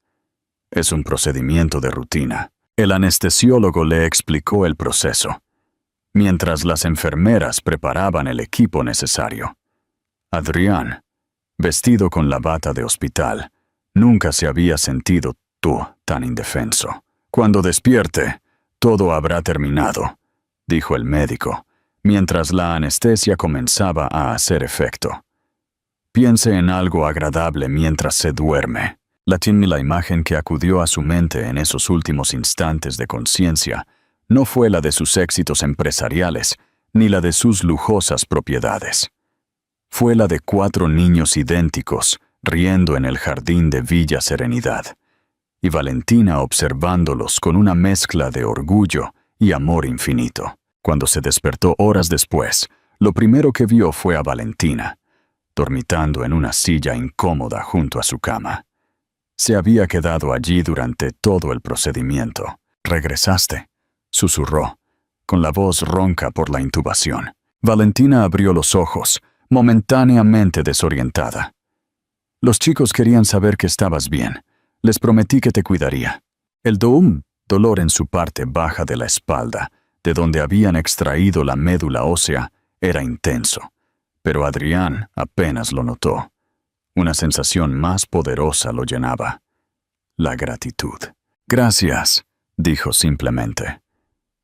Es un procedimiento de rutina. El anestesiólogo le explicó el proceso, mientras las enfermeras preparaban el equipo necesario. Adrián, vestido con la bata de hospital, nunca se había sentido tan indefenso. Cuando despierte, todo habrá terminado, dijo el médico, mientras la anestesia comenzaba a hacer efecto. Piense en algo agradable mientras se duerme. La imagen que acudió a su mente en esos últimos instantes de conciencia no fue la de sus éxitos empresariales, ni la de sus lujosas propiedades. Fue la de 4 niños idénticos riendo en el jardín de Villa Serenidad, y Valentina observándolos con una mezcla de orgullo y amor infinito. Cuando se despertó horas después, lo primero que vio fue a Valentina, dormitando en una silla incómoda junto a su cama. Se había quedado allí durante todo el procedimiento. «¿Regresaste?», susurró, con la voz ronca por la intubación. Valentina abrió los ojos, momentáneamente desorientada. «Los chicos querían saber que estabas bien. Les prometí que te cuidaría». El dolor en su parte baja de la espalda, de donde habían extraído la médula ósea, era intenso, pero Adrián apenas lo notó. Una sensación más poderosa lo llenaba: la gratitud. «Gracias», dijo simplemente,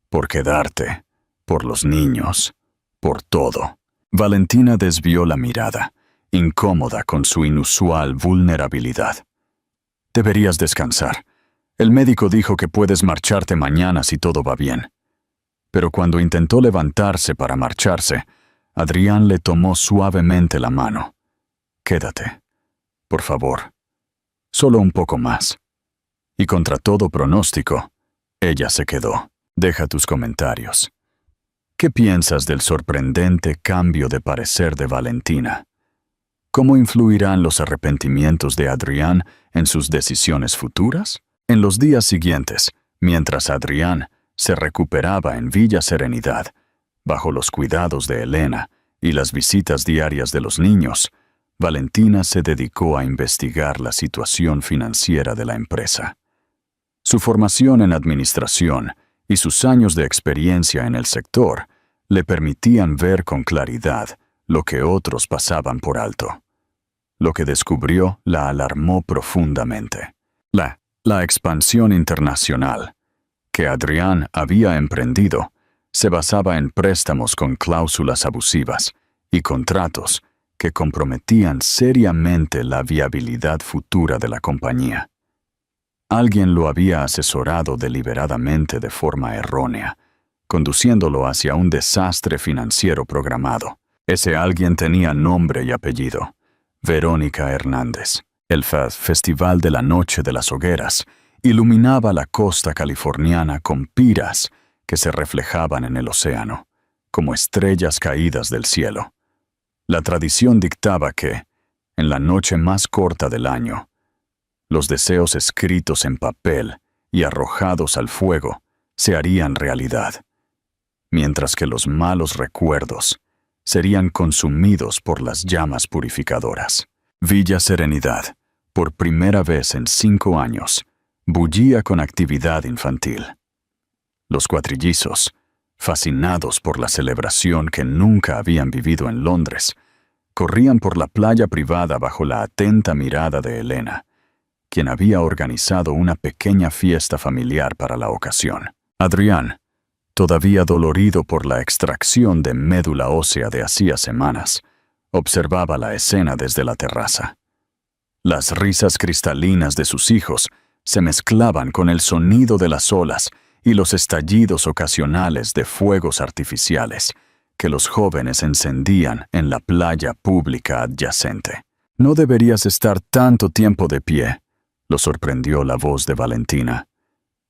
«por quedarte, por los niños, por todo». Valentina desvió la mirada, incómoda con su inusual vulnerabilidad. «Deberías descansar. El médico dijo que puedes marcharte mañana si todo va bien». Pero cuando intentó levantarse para marcharse, Adrián le tomó suavemente la mano. «Quédate, por favor. Solo un poco más». Y contra todo pronóstico, ella se quedó. «Deja tus comentarios. ¿Qué piensas del sorprendente cambio de parecer de Valentina? ¿Cómo influirán los arrepentimientos de Adrián en sus decisiones futuras?» En los días siguientes, mientras Adrián se recuperaba en Villa Serenidad, bajo los cuidados de Elena y las visitas diarias de los niños, Valentina se dedicó a investigar la situación financiera de la empresa. Su formación en administración y sus años de experiencia en el sector le permitían ver con claridad lo que otros pasaban por alto. Lo que descubrió la alarmó profundamente. La expansión internacional que Adrián había emprendido se basaba en préstamos con cláusulas abusivas y contratos que comprometían seriamente la viabilidad futura de la compañía. Alguien lo había asesorado deliberadamente de forma errónea, conduciéndolo hacia un desastre financiero programado. Ese alguien tenía nombre y apellido: Verónica Hernández. El Festival de la Noche de las Hogueras iluminaba la costa californiana con piras que se reflejaban en el océano, como estrellas caídas del cielo. La tradición dictaba que, en la noche más corta del año, los deseos escritos en papel y arrojados al fuego se harían realidad, mientras que los malos recuerdos serían consumidos por las llamas purificadoras. Villa Serenidad, por primera vez en 5 años, bullía con actividad infantil. Los cuatrillizos, fascinados por la celebración que nunca habían vivido en Londres, corrían por la playa privada bajo la atenta mirada de Elena, quien había organizado una pequeña fiesta familiar para la ocasión. Adrián, todavía dolorido por la extracción de médula ósea de hacía semanas, observaba la escena desde la terraza. Las risas cristalinas de sus hijos se mezclaban con el sonido de las olas y los estallidos ocasionales de fuegos artificiales que los jóvenes encendían en la playa pública adyacente. «No deberías estar tanto tiempo de pie», lo sorprendió la voz de Valentina.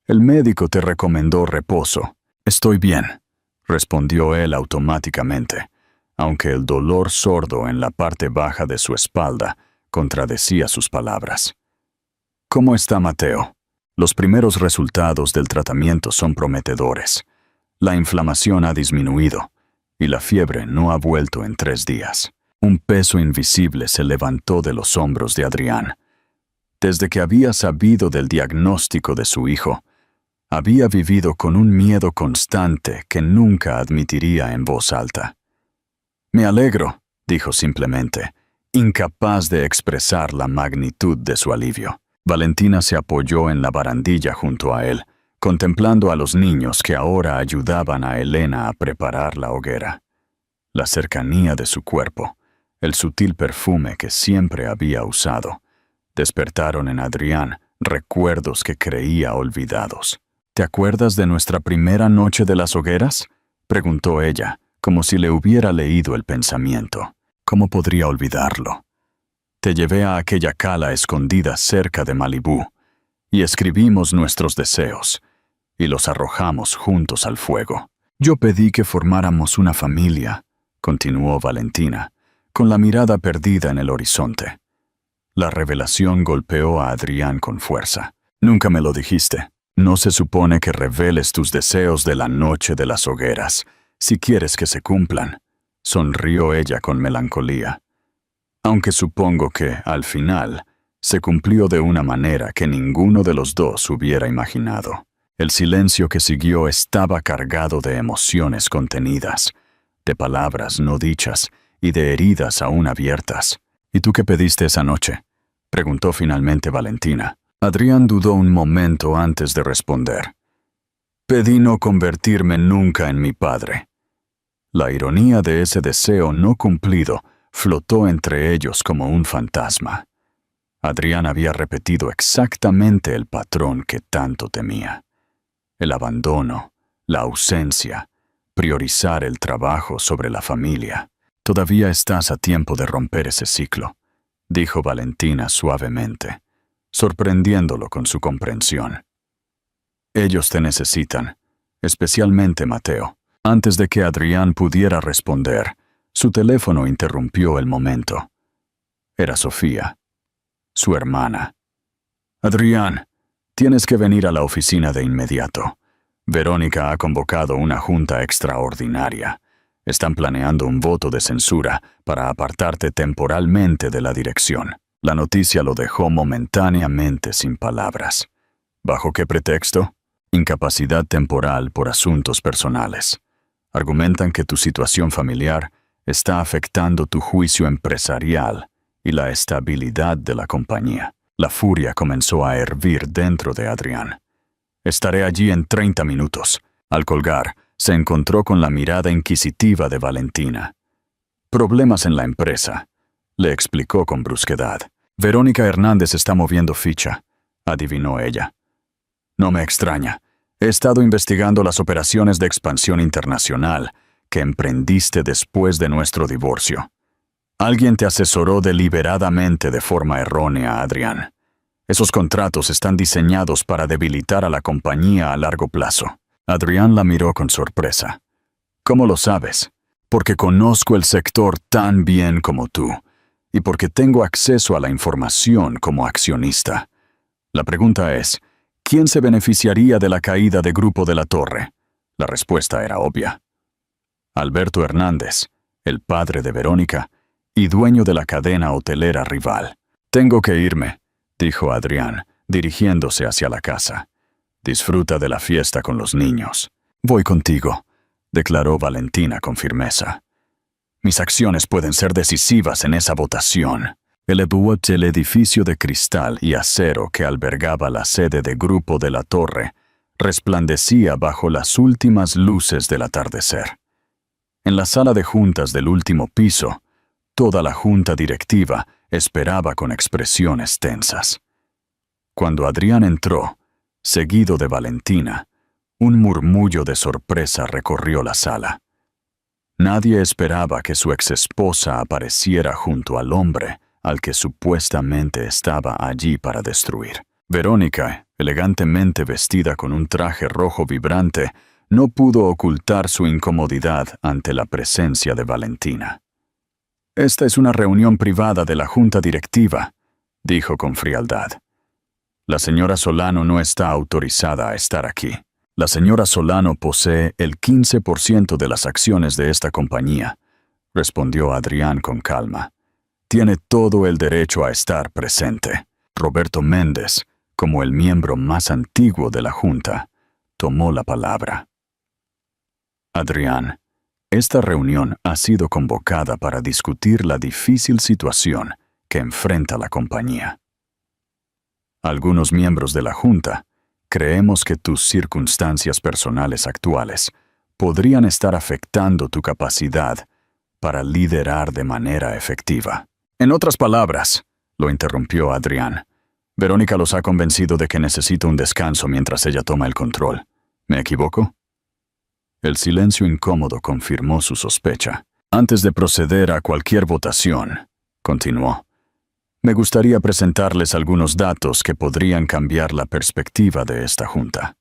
«El médico te recomendó reposo». «Estoy bien», respondió él automáticamente, aunque el dolor sordo en la parte baja de su espalda contradecía sus palabras. «¿Cómo está Mateo?» Los primeros resultados del tratamiento son prometedores. La inflamación ha disminuido y la fiebre no ha vuelto en 3 días. Un peso invisible se levantó de los hombros de Adrián. Desde que había sabido del diagnóstico de su hijo, había vivido con un miedo constante que nunca admitiría en voz alta. «Me alegro», dijo simplemente, incapaz de expresar la magnitud de su alivio. Valentina se apoyó en la barandilla junto a él, contemplando a los niños que ahora ayudaban a Elena a preparar la hoguera. La cercanía de su cuerpo, el sutil perfume que siempre había usado, despertaron en Adrián recuerdos que creía olvidados. «¿Te acuerdas de nuestra primera noche de las hogueras?», preguntó ella, como si le hubiera leído el pensamiento. «¿Cómo podría olvidarlo? Te llevé a aquella cala escondida cerca de Malibú y escribimos nuestros deseos y los arrojamos juntos al fuego. Yo pedí que formáramos una familia», continuó Valentina, con la mirada perdida en el horizonte. La revelación golpeó a Adrián con fuerza. «Nunca me lo dijiste. No se supone que reveles tus deseos de la noche de las hogueras, si quieres que se cumplan», sonrió ella con melancolía. «Aunque supongo que, al final, se cumplió de una manera que ninguno de los dos hubiera imaginado». El silencio que siguió estaba cargado de emociones contenidas, de palabras no dichas y de heridas aún abiertas. «¿Y tú qué pediste esa noche?», preguntó finalmente Valentina. Adrián dudó un momento antes de responder. «Pedí no convertirme nunca en mi padre». La ironía de ese deseo no cumplido flotó entre ellos como un fantasma. Adrián había repetido exactamente el patrón que tanto temía. El abandono, la ausencia, priorizar el trabajo sobre la familia. «Todavía estás a tiempo de romper ese ciclo», dijo Valentina suavemente, sorprendiéndolo con su comprensión. «Ellos te necesitan, especialmente Mateo». Antes de que Adrián pudiera responder, su teléfono interrumpió el momento. Era Sofía, su hermana. «Adrián, tienes que venir a la oficina de inmediato. Verónica ha convocado una junta extraordinaria. Están planeando un voto de censura para apartarte temporalmente de la dirección». La noticia lo dejó momentáneamente sin palabras. ¿Bajo qué pretexto? Incapacidad temporal por asuntos personales. Argumentan que tu situación familiar está afectando tu juicio empresarial y la estabilidad de la compañía. La furia comenzó a hervir dentro de Adrián. «Estaré allí en 30 minutos». Al colgar, se encontró con la mirada inquisitiva de Valentina. «Problemas en la empresa», le explicó con brusquedad. «Verónica Hernández está moviendo ficha», adivinó ella. «No me extraña. He estado investigando las operaciones de expansión internacional que emprendiste después de nuestro divorcio. Alguien te asesoró deliberadamente de forma errónea, Adrián. Esos contratos están diseñados para debilitar a la compañía a largo plazo. Adrián la miró con sorpresa. ¿Cómo lo sabes? Porque conozco el sector tan bien como tú, y porque tengo acceso a la información como accionista. La pregunta es, ¿quién se beneficiaría de la caída de Grupo de la Torre? La respuesta era obvia. Alberto Hernández, el padre de Verónica, y dueño de la cadena hotelera rival. Tengo que irme, dijo Adrián, dirigiéndose hacia la casa. Disfruta de la fiesta con los niños. Voy contigo, declaró Valentina con firmeza. Mis acciones pueden ser decisivas en esa votación. El edificio de cristal y acero que albergaba la sede de Grupo de la Torre resplandecía bajo las últimas luces del atardecer. En la sala de juntas del último piso, toda la junta directiva esperaba con expresiones tensas. Cuando Adrián entró, seguido de Valentina, un murmullo de sorpresa recorrió la sala. Nadie esperaba que su exesposa apareciera junto al hombre al que supuestamente estaba allí para destruir. Verónica, elegantemente vestida con un traje rojo vibrante, no pudo ocultar su incomodidad ante la presencia de Valentina. «Esta es una reunión privada de la junta directiva», dijo con frialdad. «La señora Solano no está autorizada a estar aquí. La señora Solano posee el 15% de las acciones de esta compañía», respondió Adrián con calma. «Tiene todo el derecho a estar presente». Roberto Méndez, como el miembro más antiguo de la junta, tomó la palabra. «Adrián, esta reunión ha sido convocada para discutir la difícil situación que enfrenta la compañía. Algunos miembros de la Junta creemos que tus circunstancias personales actuales podrían estar afectando tu capacidad para liderar de manera efectiva». «En otras palabras», lo interrumpió Adrián, «Verónica los ha convencido de que necesito un descanso mientras ella toma el control. ¿Me equivoco?» El silencio incómodo confirmó su sospecha. «Antes de proceder a cualquier votación», continuó, «me gustaría presentarles algunos datos que podrían cambiar la perspectiva de esta junta».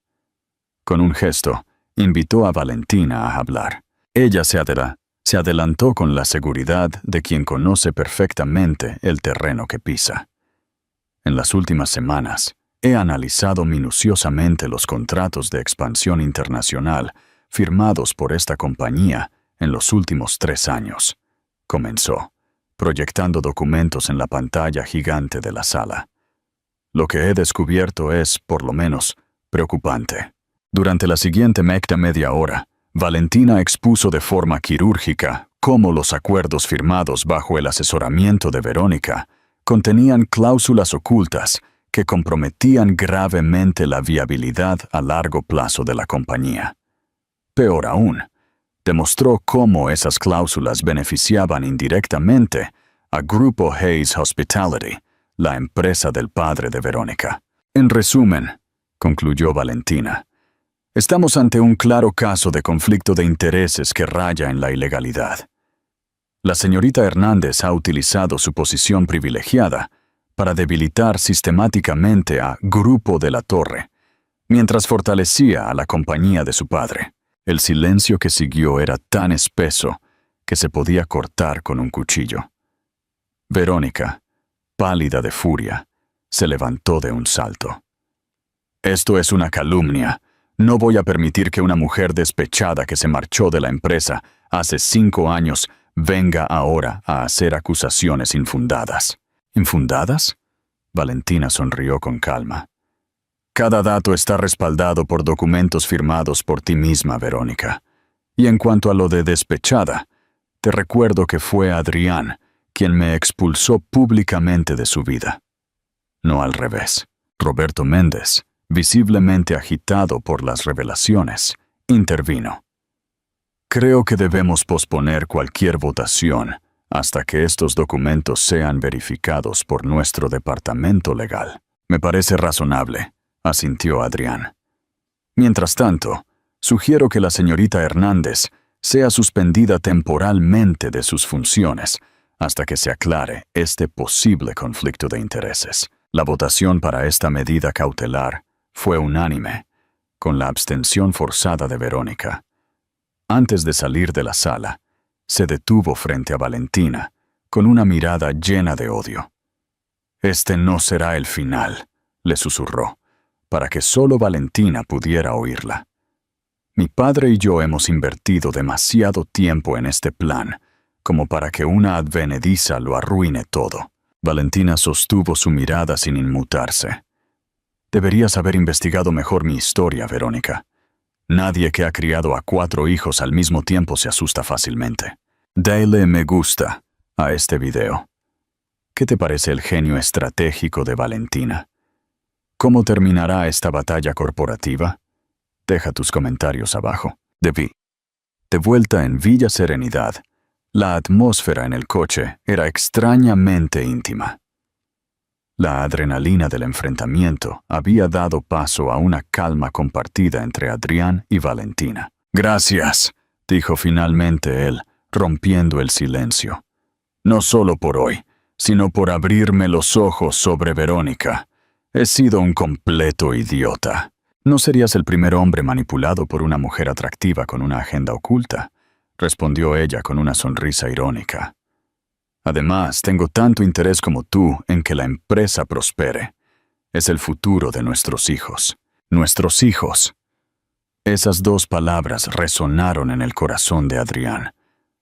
Con un gesto, invitó a Valentina a hablar. Ella se adelantó con la seguridad de quien conoce perfectamente el terreno que pisa. «En las últimas semanas, he analizado minuciosamente los contratos de expansión internacional firmados por esta compañía en los últimos 3 años», comenzó, proyectando documentos en la pantalla gigante de la sala. «Lo que he descubierto es, por lo menos, preocupante». Durante la siguiente media hora, Valentina expuso de forma quirúrgica cómo los acuerdos firmados bajo el asesoramiento de Verónica contenían cláusulas ocultas que comprometían gravemente la viabilidad a largo plazo de la compañía. Peor aún, demostró cómo esas cláusulas beneficiaban indirectamente a Grupo Hayes Hospitality, la empresa del padre de Verónica. «En resumen», concluyó Valentina, «estamos ante un claro caso de conflicto de intereses que raya en la ilegalidad. La señorita Hernández ha utilizado su posición privilegiada para debilitar sistemáticamente a Grupo de la Torre, mientras fortalecía a la compañía de su padre». El silencio que siguió era tan espeso que se podía cortar con un cuchillo. Verónica, pálida de furia, se levantó de un salto. «Esto es una calumnia. No voy a permitir que una mujer despechada que se marchó de la empresa hace 5 años venga ahora a hacer acusaciones infundadas». «¿Infundadas?», Valentina sonrió con calma. «Cada dato está respaldado por documentos firmados por ti misma, Verónica. Y en cuanto a lo de despechada, te recuerdo que fue Adrián quien me expulsó públicamente de su vida. No al revés». Roberto Méndez, visiblemente agitado por las revelaciones, intervino. «Creo que debemos posponer cualquier votación hasta que estos documentos sean verificados por nuestro departamento legal». «Me parece razonable», asintió Adrián. «Mientras tanto, sugiero que la señorita Hernández sea suspendida temporalmente de sus funciones hasta que se aclare este posible conflicto de intereses. La votación para esta medida cautelar fue unánime, con la abstención forzada de Verónica. Antes de salir de la sala, se detuvo frente a Valentina, con una mirada llena de odio. «Este no será el final», le susurró, para que solo Valentina pudiera oírla. «Mi padre y yo hemos invertido demasiado tiempo en este plan, como para que una advenediza lo arruine todo». Valentina sostuvo su mirada sin inmutarse. «Deberías haber investigado mejor mi historia, Verónica. Nadie que ha criado a 4 hijos al mismo tiempo se asusta fácilmente. Dale me gusta a este video. ¿Qué te parece el genio estratégico de Valentina? ¿Cómo terminará esta batalla corporativa? Deja tus comentarios abajo». De vuelta en Villa Serenidad, la atmósfera en el coche era extrañamente íntima. La adrenalina del enfrentamiento había dado paso a una calma compartida entre Adrián y Valentina. «Gracias», dijo finalmente él, rompiendo el silencio. «No solo por hoy, sino por abrirme los ojos sobre Verónica. He sido un completo idiota». «No serías el primer hombre manipulado por una mujer atractiva con una agenda oculta», respondió ella con una sonrisa irónica. «Además, tengo tanto interés como tú en que la empresa prospere. Es el futuro de nuestros hijos. ¡Nuestros hijos!». Esas 2 palabras resonaron en el corazón de Adrián,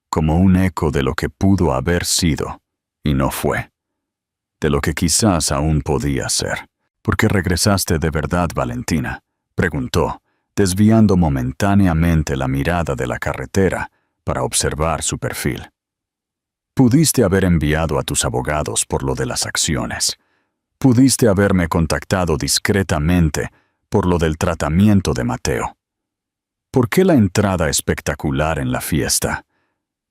como un eco de lo que pudo haber sido, y no fue. De lo que quizás aún podía ser. «¿Por qué regresaste de verdad, Valentina?», preguntó, desviando momentáneamente la mirada de la carretera para observar su perfil. «Pudiste haber enviado a tus abogados por lo de las acciones. Pudiste haberme contactado discretamente por lo del tratamiento de Mateo. ¿Por qué la entrada espectacular en la fiesta?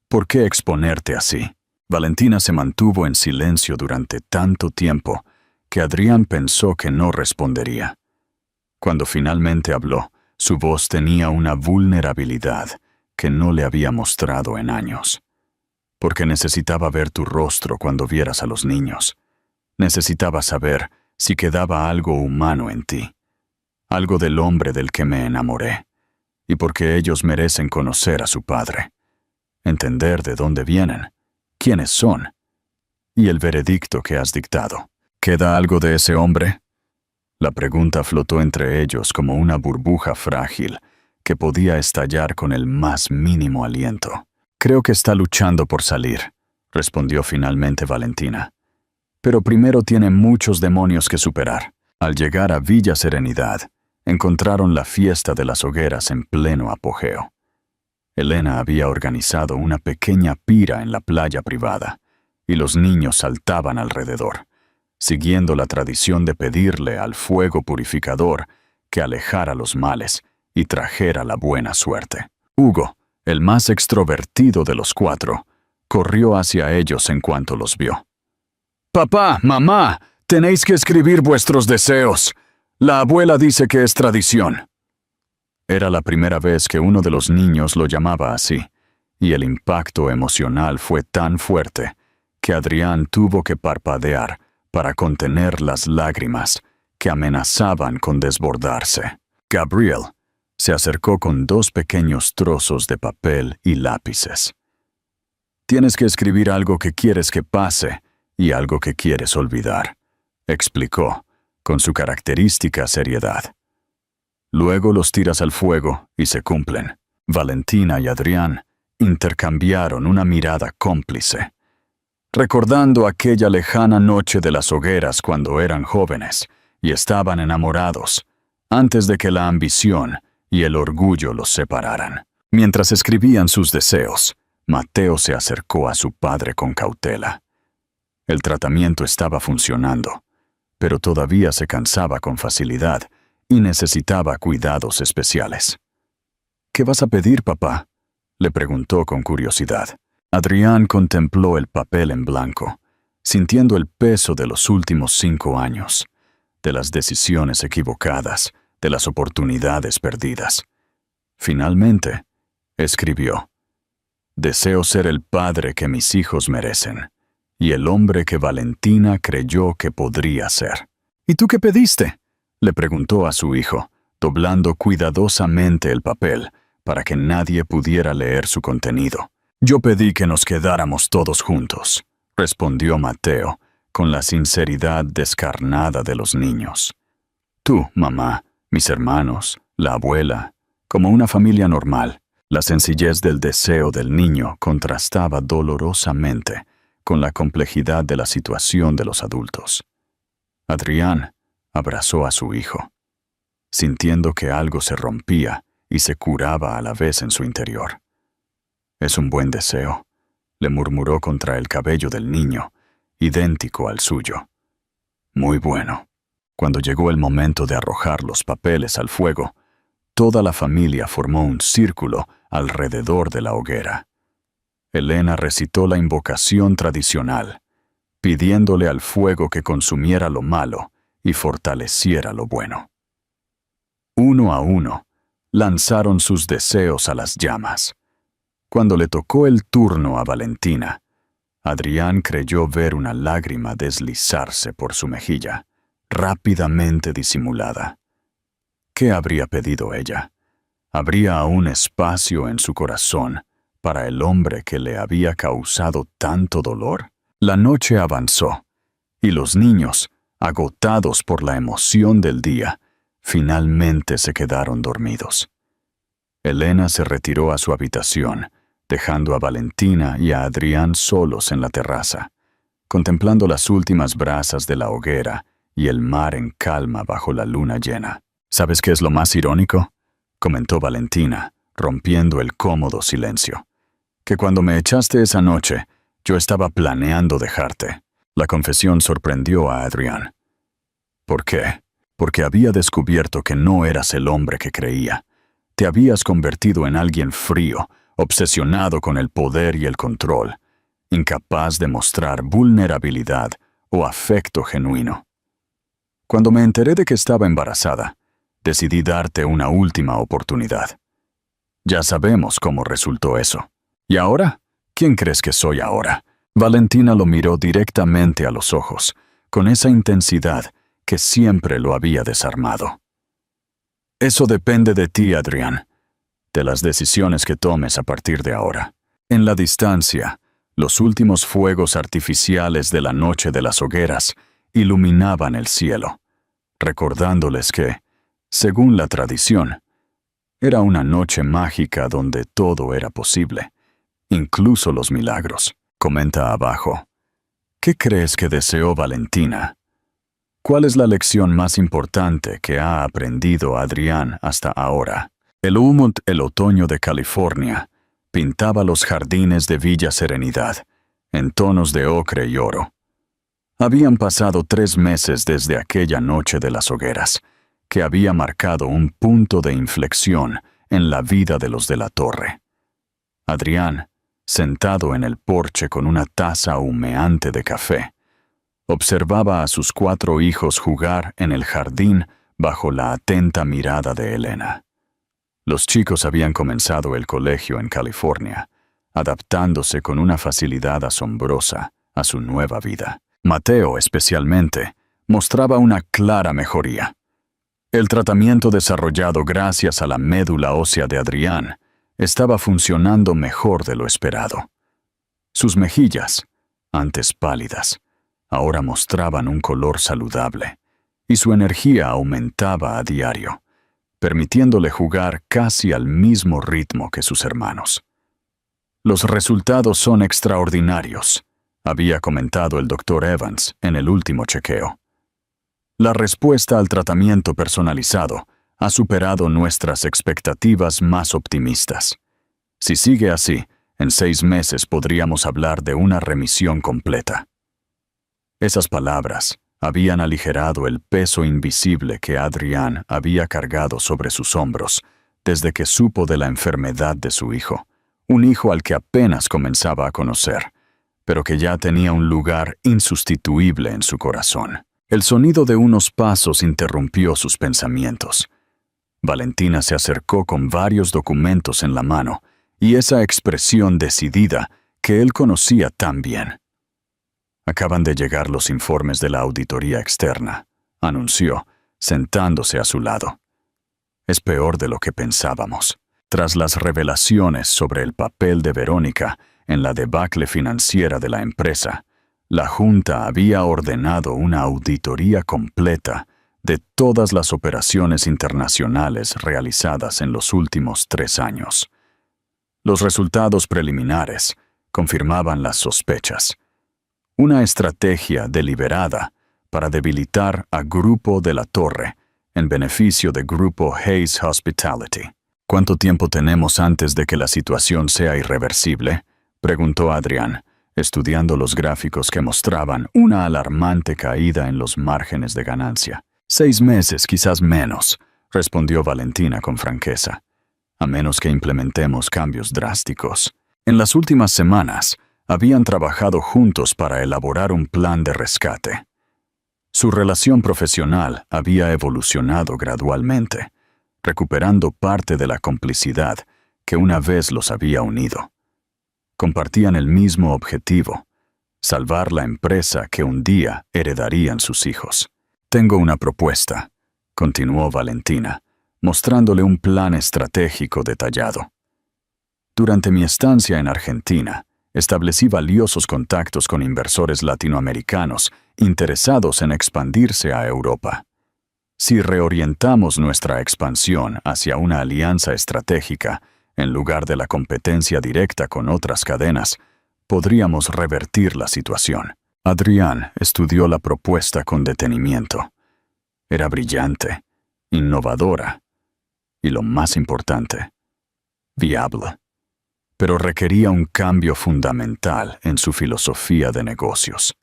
¿Por qué exponerte así?». Valentina se mantuvo en silencio durante tanto tiempo que Adrián pensó que no respondería. Cuando finalmente habló, su voz tenía una vulnerabilidad que no le había mostrado en años. «Porque necesitaba ver tu rostro cuando vieras a los niños. Necesitaba saber si quedaba algo humano en ti, algo del hombre del que me enamoré, y porque ellos merecen conocer a su padre, entender de dónde vienen, quiénes son, y el veredicto que has dictado. ¿Queda algo de ese hombre?». La pregunta flotó entre ellos como una burbuja frágil que podía estallar con el más mínimo aliento. «Creo que está luchando por salir», respondió finalmente Valentina. «Pero primero tiene muchos demonios que superar». Al llegar a Villa Serenidad, encontraron la fiesta de las hogueras en pleno apogeo. Elena había organizado una pequeña pira en la playa privada, y los niños saltaban alrededor, siguiendo la tradición de pedirle al fuego purificador que alejara los males y trajera la buena suerte. Hugo, el más extrovertido de los 4, corrió hacia ellos en cuanto los vio. «Papá, mamá, tenéis que escribir vuestros deseos. La abuela dice que es tradición». Era la primera vez que uno de los niños lo llamaba así, y el impacto emocional fue tan fuerte que Adrián tuvo que parpadear para contener las lágrimas que amenazaban con desbordarse. Gabriel se acercó con 2 pequeños trozos de papel y lápices. «Tienes que escribir algo que quieres que pase y algo que quieres olvidar», explicó, con su característica seriedad. «Luego los tiras al fuego y se cumplen». Valentina y Adrián intercambiaron una mirada cómplice, recordando aquella lejana noche de las hogueras cuando eran jóvenes y estaban enamorados, antes de que la ambición y el orgullo los separaran. Mientras escribían sus deseos, Mateo se acercó a su padre con cautela. El tratamiento estaba funcionando, pero todavía se cansaba con facilidad y necesitaba cuidados especiales. «¿Qué vas a pedir, papá?», le preguntó con curiosidad. Adrián contempló el papel en blanco, sintiendo el peso de los últimos 5 años, de las decisiones equivocadas, de las oportunidades perdidas. Finalmente, escribió: Deseo ser el padre que mis hijos merecen, y el hombre que Valentina creyó que podría ser. ¿Y tú qué pediste?, le preguntó a su hijo, doblando cuidadosamente el papel para que nadie pudiera leer su contenido. Yo pedí que nos quedáramos todos juntos, respondió Mateo, con la sinceridad descarnada de los niños. Tú, mamá, mis hermanos, la abuela, como una familia normal. La sencillez del deseo del niño contrastaba dolorosamente con la complejidad de la situación de los adultos. Adrián abrazó a su hijo, sintiendo que algo se rompía y se curaba a la vez en su interior. «Es un buen deseo», le murmuró contra el cabello del niño, idéntico al suyo. «Muy bueno». Cuando llegó el momento de arrojar los papeles al fuego, toda la familia formó un círculo alrededor de la hoguera. Elena recitó la invocación tradicional, pidiéndole al fuego que consumiera lo malo y fortaleciera lo bueno. Uno a uno, lanzaron sus deseos a las llamas. Cuando le tocó el turno a Valentina, Adrián creyó ver una lágrima deslizarse por su mejilla, rápidamente disimulada. ¿Qué habría pedido ella? ¿Habría aún espacio en su corazón para el hombre que le había causado tanto dolor? La noche avanzó, y los niños, agotados por la emoción del día, finalmente se quedaron dormidos. Elena se retiró a su habitación, dejando a Valentina y a Adrián solos en la terraza, contemplando las últimas brasas de la hoguera y el mar en calma bajo la luna llena. ¿Sabes qué es lo más irónico?, comentó Valentina, rompiendo el cómodo silencio. Que cuando me echaste esa noche, yo estaba planeando dejarte. La confesión sorprendió a Adrián. ¿Por qué? Porque había descubierto que no eras el hombre que creía. Te habías convertido en alguien frío, obsesionado con el poder y el control, incapaz de mostrar vulnerabilidad o afecto genuino. Cuando me enteré de que estaba embarazada, decidí darte una última oportunidad. Ya sabemos cómo resultó eso. ¿Y ahora? ¿Quién crees que soy ahora? Valentina lo miró directamente a los ojos, con esa intensidad que siempre lo había desarmado. Eso depende de ti, Adrián, de las decisiones que tomes a partir de ahora. En la distancia, los últimos fuegos artificiales de la noche de las hogueras iluminaban el cielo, recordándoles que, según la tradición, era una noche mágica donde todo era posible, incluso los milagros. Comenta abajo. ¿Qué crees que deseó Valentina? ¿Cuál es la lección más importante que ha aprendido Adrián hasta ahora? El otoño de California pintaba los jardines de Villa Serenidad en tonos de ocre y oro. Habían pasado 3 meses desde aquella noche de las hogueras, que había marcado un punto de inflexión en la vida de los de la torre. Adrián, sentado en el porche con una taza humeante de café, observaba a sus 4 hijos jugar en el jardín bajo la atenta mirada de Elena. Los chicos habían comenzado el colegio en California, adaptándose con una facilidad asombrosa a su nueva vida. Mateo, especialmente, mostraba una clara mejoría. El tratamiento desarrollado gracias a la médula ósea de Adrián estaba funcionando mejor de lo esperado. Sus mejillas, antes pálidas, ahora mostraban un color saludable, y su energía aumentaba a diario, permitiéndole jugar casi al mismo ritmo que sus hermanos. Los resultados son extraordinarios, había comentado el Dr. Evans en el último chequeo. La respuesta al tratamiento personalizado ha superado nuestras expectativas más optimistas. Si sigue así, en 6 meses podríamos hablar de una remisión completa. Esas palabras habían aligerado el peso invisible que Adrián había cargado sobre sus hombros desde que supo de la enfermedad de su hijo, un hijo al que apenas comenzaba a conocer, pero que ya tenía un lugar insustituible en su corazón. El sonido de unos pasos interrumpió sus pensamientos. Valentina se acercó con varios documentos en la mano y esa expresión decidida que él conocía tan bien. Acaban de llegar los informes de la auditoría externa, anunció, sentándose a su lado. Es peor de lo que pensábamos. Tras las revelaciones sobre el papel de Verónica en la debacle financiera de la empresa, la Junta había ordenado una auditoría completa de todas las operaciones internacionales realizadas en los últimos 3 años. Los resultados preliminares confirmaban las sospechas. Una estrategia deliberada para debilitar a Grupo de la Torre en beneficio de Grupo Hayes Hospitality. ¿Cuánto tiempo tenemos antes de que la situación sea irreversible?, preguntó Adrián, estudiando los gráficos que mostraban una alarmante caída en los márgenes de ganancia. 6 meses, quizás menos, respondió Valentina con franqueza, a menos que implementemos cambios drásticos. En las últimas semanas, habían trabajado juntos para elaborar un plan de rescate. Su relación profesional había evolucionado gradualmente, recuperando parte de la complicidad que una vez los había unido. Compartían el mismo objetivo: salvar la empresa que un día heredarían sus hijos. Tengo una propuesta, continuó Valentina, mostrándole un plan estratégico detallado. Durante mi estancia en Argentina, establecí valiosos contactos con inversores latinoamericanos interesados en expandirse a Europa. Si reorientamos nuestra expansión hacia una alianza estratégica, en lugar de la competencia directa con otras cadenas, podríamos revertir la situación. Adrián estudió la propuesta con detenimiento. Era brillante, innovadora y, lo más importante, viable. Pero requería un cambio fundamental en su filosofía de negocios.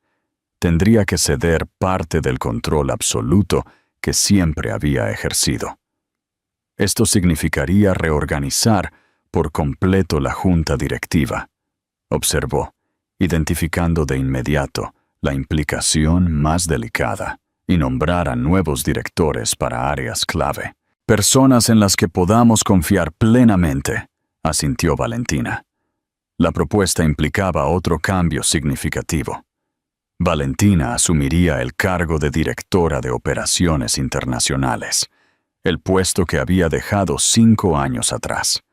Tendría que ceder parte del control absoluto que siempre había ejercido. Esto significaría reorganizar por completo la junta directiva, observó, identificando de inmediato la implicación más delicada, y nombrar a nuevos directores para áreas clave. Personas en las que podamos confiar plenamente, asintió Valentina. La propuesta implicaba otro cambio significativo. Valentina asumiría el cargo de directora de operaciones internacionales, el puesto que había dejado 5 años atrás.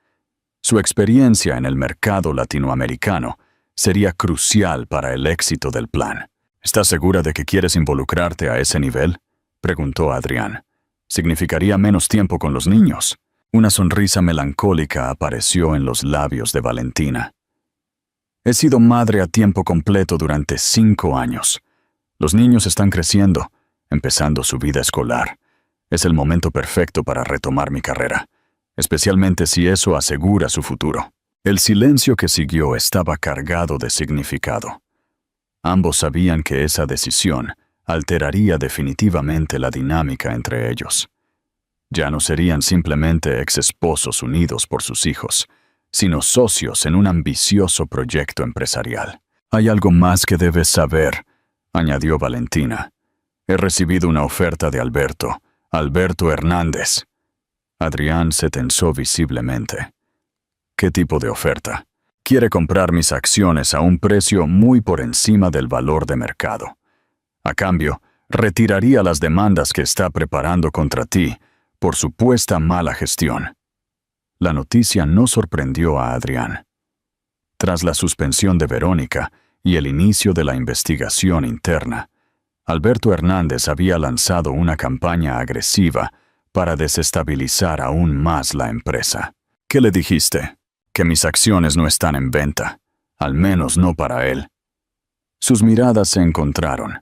Su experiencia en el mercado latinoamericano sería crucial para el éxito del plan. ¿Estás segura de que quieres involucrarte a ese nivel?, preguntó Adrián. ¿Significaría menos tiempo con los niños? Una sonrisa melancólica apareció en los labios de Valentina. He sido madre a tiempo completo durante 5 años. Los niños están creciendo, empezando su vida escolar. Es el momento perfecto para retomar mi carrera, especialmente si eso asegura su futuro. El silencio que siguió estaba cargado de significado. Ambos sabían que esa decisión alteraría definitivamente la dinámica entre ellos. Ya no serían simplemente ex-esposos unidos por sus hijos, sino socios en un ambicioso proyecto empresarial. Hay algo más que debes saber, añadió Valentina. He recibido una oferta de Alberto Hernández. Adrián se tensó visiblemente. ¿Qué tipo de oferta? Quiere comprar mis acciones a un precio muy por encima del valor de mercado. A cambio, retiraría las demandas que está preparando contra ti por supuesta mala gestión. La noticia no sorprendió a Adrián. Tras la suspensión de Verónica y el inicio de la investigación interna, Alberto Hernández había lanzado una campaña agresiva para desestabilizar aún más la empresa. ¿Qué le dijiste? Que mis acciones no están en venta, al menos no para él. Sus miradas se encontraron,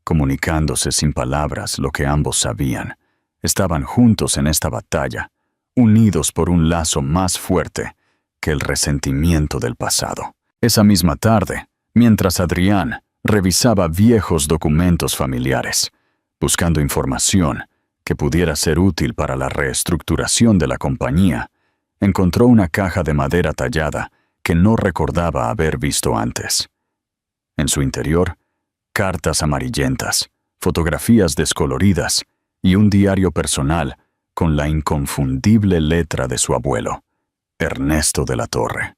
comunicándose sin palabras lo que ambos sabían. Estaban juntos en esta batalla, unidos por un lazo más fuerte que el resentimiento del pasado. Esa misma tarde, mientras Adrián revisaba viejos documentos familiares, buscando información que pudiera ser útil para la reestructuración de la compañía, encontró una caja de madera tallada que no recordaba haber visto antes. En su interior, cartas amarillentas, fotografías descoloridas y un diario personal con la inconfundible letra de su abuelo, Ernesto de la Torre.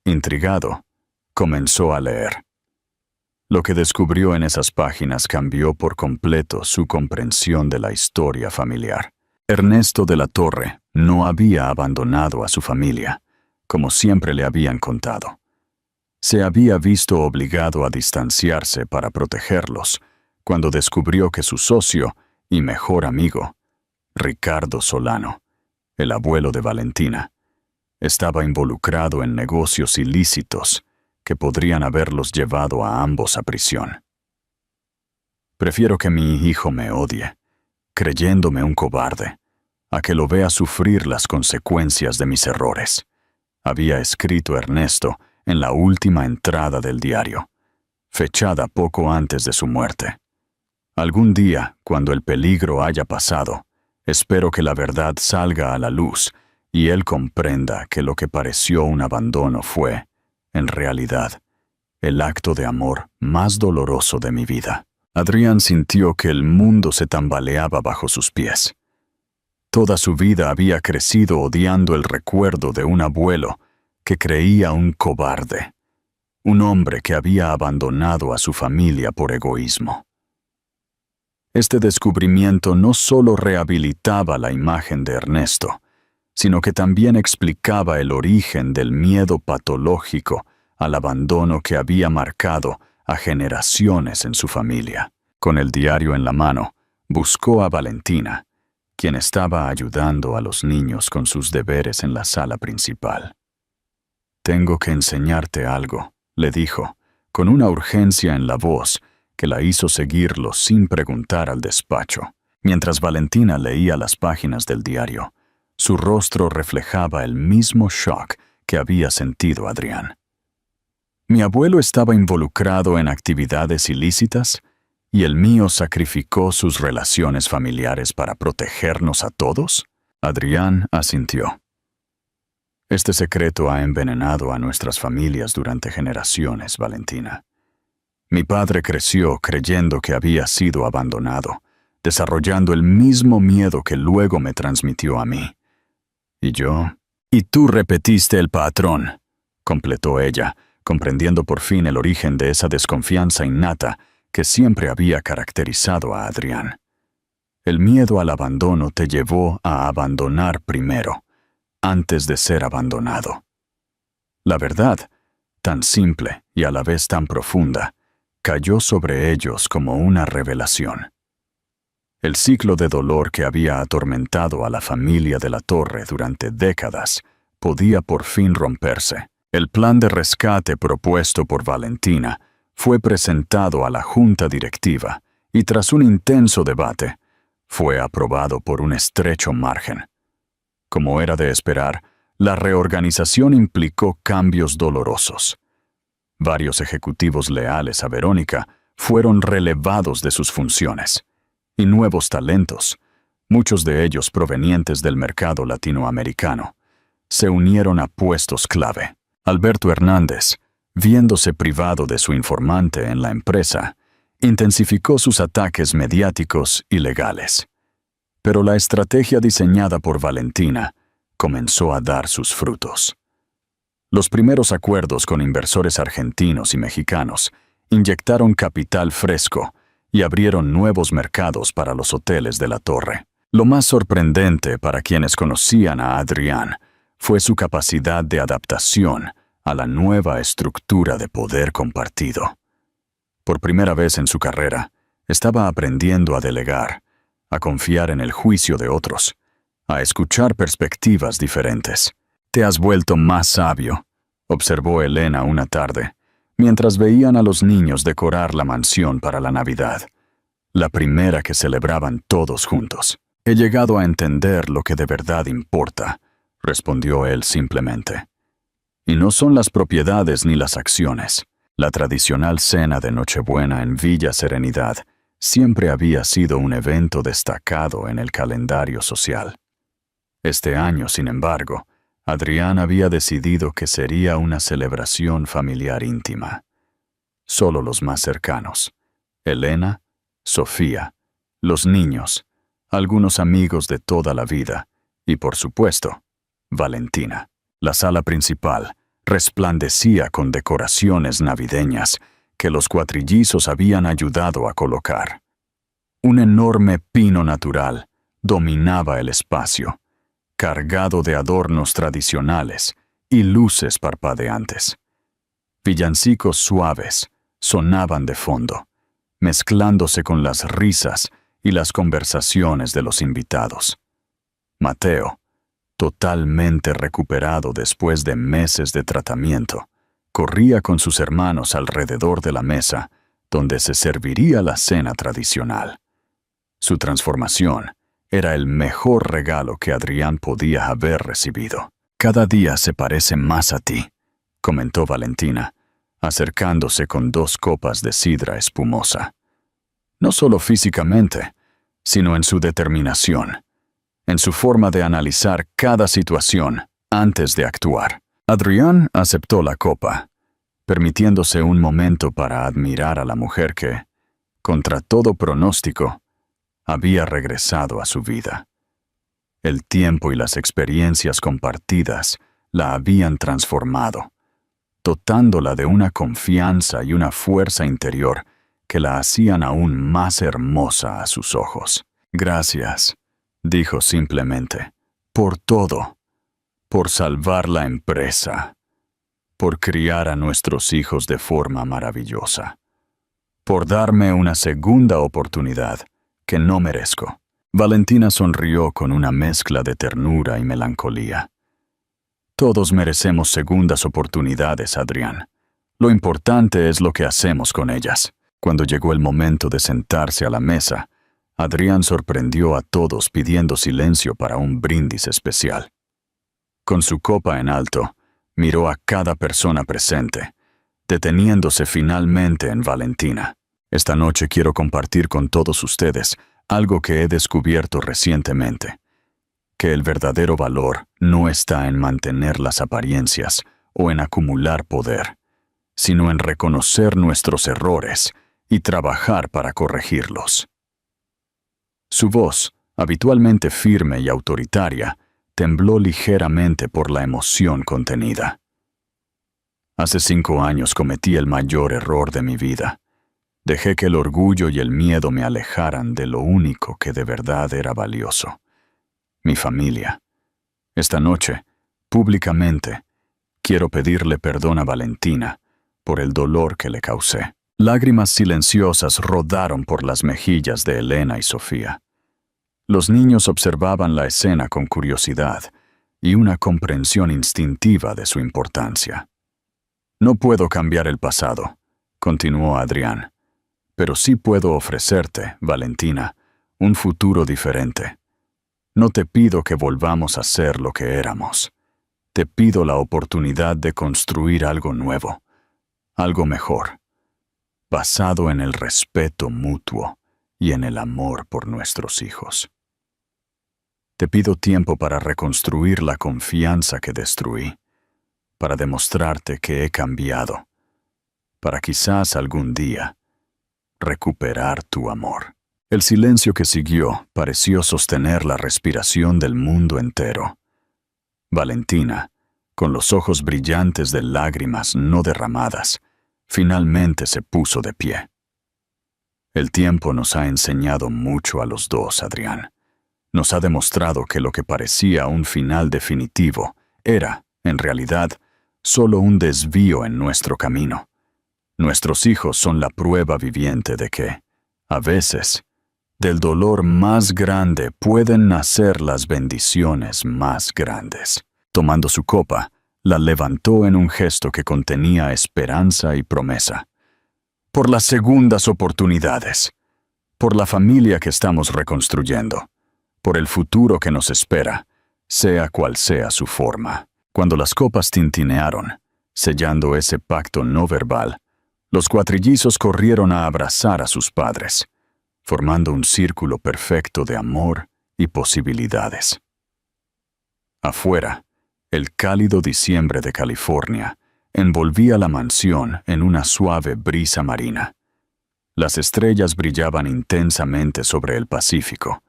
Intrigado, comenzó a leer. Lo que descubrió en esas páginas cambió por completo su comprensión de la historia familiar. Ernesto de la Torre no había abandonado a su familia, como siempre le habían contado. Se había visto obligado a distanciarse para protegerlos, cuando descubrió que su socio y mejor amigo, Ricardo Solano, el abuelo de Valentina, estaba involucrado en negocios ilícitos que podrían haberlos llevado a ambos a prisión. Prefiero que mi hijo me odie, creyéndome un cobarde, a que lo vea sufrir las consecuencias de mis errores, había escrito Ernesto en la última entrada del diario, fechada poco antes de su muerte. Algún día, cuando el peligro haya pasado, espero que la verdad salga a la luz y él comprenda que lo que pareció un abandono fue, en realidad, el acto de amor más doloroso de mi vida. Adrián sintió que el mundo se tambaleaba bajo sus pies. Toda su vida había crecido odiando el recuerdo de un abuelo que creía un cobarde, un hombre que había abandonado a su familia por egoísmo. Este descubrimiento no solo rehabilitaba la imagen de Ernesto, sino que también explicaba el origen del miedo patológico al abandono que había marcado a generaciones en su familia. Con el diario en la mano, buscó a Valentina, quien estaba ayudando a los niños con sus deberes en la sala principal. «Tengo que enseñarte algo», le dijo, con una urgencia en la voz que la hizo seguirlo sin preguntar al despacho. Mientras Valentina leía las páginas del diario, su rostro reflejaba el mismo shock que había sentido Adrián. «¿Mi abuelo estaba involucrado en actividades ilícitas y el mío sacrificó sus relaciones familiares para protegernos a todos?» Adrián asintió. «Este secreto ha envenenado a nuestras familias durante generaciones, Valentina. Mi padre creció creyendo que había sido abandonado, desarrollando el mismo miedo que luego me transmitió a mí. Y tú repetiste el patrón», completó ella, comprendiendo por fin el origen de esa desconfianza innata que siempre había caracterizado a Adrián. El miedo al abandono te llevó a abandonar primero, antes de ser abandonado. La verdad, tan simple y a la vez tan profunda, cayó sobre ellos como una revelación. El ciclo de dolor que había atormentado a la familia de la Torre durante décadas podía por fin romperse. El plan de rescate propuesto por Valentina fue presentado a la junta directiva y tras un intenso debate, fue aprobado por un estrecho margen. Como era de esperar, la reorganización implicó cambios dolorosos. Varios ejecutivos leales a Verónica fueron relevados de sus funciones, y nuevos talentos, muchos de ellos provenientes del mercado latinoamericano, se unieron a puestos clave. Alberto Hernández, viéndose privado de su informante en la empresa, intensificó sus ataques mediáticos y legales. Pero la estrategia diseñada por Valentina comenzó a dar sus frutos. Los primeros acuerdos con inversores argentinos y mexicanos inyectaron capital fresco y abrieron nuevos mercados para los hoteles de la Torre. Lo más sorprendente para quienes conocían a Adrián fue su capacidad de adaptación a la nueva estructura de poder compartido. Por primera vez en su carrera, estaba aprendiendo a delegar, a confiar en el juicio de otros, a escuchar perspectivas diferentes. «Te has vuelto más sabio», observó Elena una tarde, mientras veían a los niños decorar la mansión para la Navidad, la primera que celebraban todos juntos. «He llegado a entender lo que de verdad importa», respondió él simplemente. «Y no son las propiedades ni las acciones. La tradicional cena de Nochebuena en Villa Serenidad siempre había sido un evento destacado en el calendario social. Este año, sin embargo, Adrián había decidido que sería una celebración familiar íntima. Solo los más cercanos, Elena, Sofía, los niños, algunos amigos de toda la vida y, por supuesto, Valentina. La sala principal resplandecía con decoraciones navideñas que los cuatrillizos habían ayudado a colocar. Un enorme pino natural dominaba el espacio, cargado de adornos tradicionales y luces parpadeantes. Villancicos suaves sonaban de fondo, mezclándose con las risas y las conversaciones de los invitados. Mateo, totalmente recuperado después de meses de tratamiento, corría con sus hermanos alrededor de la mesa donde se serviría la cena tradicional. Su transformación era el mejor regalo que Adrián podía haber recibido. «Cada día se parece más a ti», comentó Valentina, acercándose con 2 copas de sidra espumosa. No solo físicamente, sino en su determinación, en su forma de analizar cada situación antes de actuar. Adrián aceptó la copa, permitiéndose un momento para admirar a la mujer que, contra todo pronóstico, había regresado a su vida. El tiempo y las experiencias compartidas la habían transformado, dotándola de una confianza y una fuerza interior que la hacían aún más hermosa a sus ojos. «Gracias», dijo simplemente, «por todo, por salvar la empresa, por criar a nuestros hijos de forma maravillosa, por darme una segunda oportunidad que no merezco». Valentina sonrió con una mezcla de ternura y melancolía. «Todos merecemos segundas oportunidades, Adrián. Lo importante es lo que hacemos con ellas». Cuando llegó el momento de sentarse a la mesa, Adrián sorprendió a todos pidiendo silencio para un brindis especial. Con su copa en alto, miró a cada persona presente, deteniéndose finalmente en Valentina. «Esta noche quiero compartir con todos ustedes algo que he descubierto recientemente, que el verdadero valor no está en mantener las apariencias o en acumular poder, sino en reconocer nuestros errores y trabajar para corregirlos». Su voz, habitualmente firme y autoritaria, tembló ligeramente por la emoción contenida. «Hace 5 años cometí el mayor error de mi vida. Dejé que el orgullo y el miedo me alejaran de lo único que de verdad era valioso: mi familia. Esta noche, públicamente, quiero pedirle perdón a Valentina por el dolor que le causé». Lágrimas silenciosas rodaron por las mejillas de Elena y Sofía. Los niños observaban la escena con curiosidad y una comprensión instintiva de su importancia. «No puedo cambiar el pasado», continuó Adrián, «pero sí puedo ofrecerte, Valentina, un futuro diferente. No te pido que volvamos a ser lo que éramos. Te pido la oportunidad de construir algo nuevo, algo mejor, basado en el respeto mutuo y en el amor por nuestros hijos. Te pido tiempo para reconstruir la confianza que destruí, para demostrarte que he cambiado, para quizás algún día recuperar tu amor». El silencio que siguió pareció sostener la respiración del mundo entero. Valentina, con los ojos brillantes de lágrimas no derramadas, finalmente se puso de pie. «El tiempo nos ha enseñado mucho a los dos, Adrián. Nos ha demostrado que lo que parecía un final definitivo era, en realidad, solo un desvío en nuestro camino. Nuestros hijos son la prueba viviente de que, a veces, del dolor más grande pueden nacer las bendiciones más grandes». Tomando su copa, la levantó en un gesto que contenía esperanza y promesa. «Por las segundas oportunidades, por la familia que estamos reconstruyendo, por el futuro que nos espera, sea cual sea su forma». Cuando las copas tintinearon, sellando ese pacto no verbal, los cuatrillizos corrieron a abrazar a sus padres, formando un círculo perfecto de amor y posibilidades. Afuera, el cálido diciembre de California envolvía la mansión en una suave brisa marina. Las estrellas brillaban intensamente sobre el Pacífico,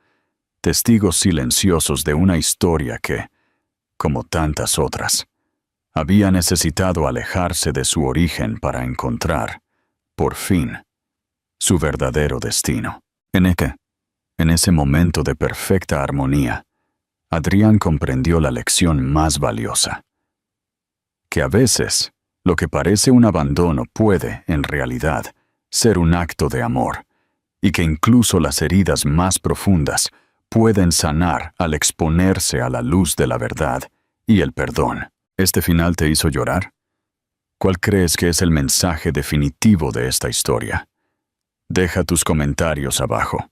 testigos silenciosos de una historia que, como tantas otras, Había necesitado alejarse de su origen para encontrar, por fin, su verdadero destino. En ese momento de perfecta armonía, Adrián comprendió la lección más valiosa. Que a veces, lo que parece un abandono puede, en realidad, ser un acto de amor, y que incluso las heridas más profundas pueden sanar al exponerse a la luz de la verdad y el perdón. ¿Este final te hizo llorar? ¿Cuál crees que es el mensaje definitivo de esta historia? Deja tus comentarios abajo.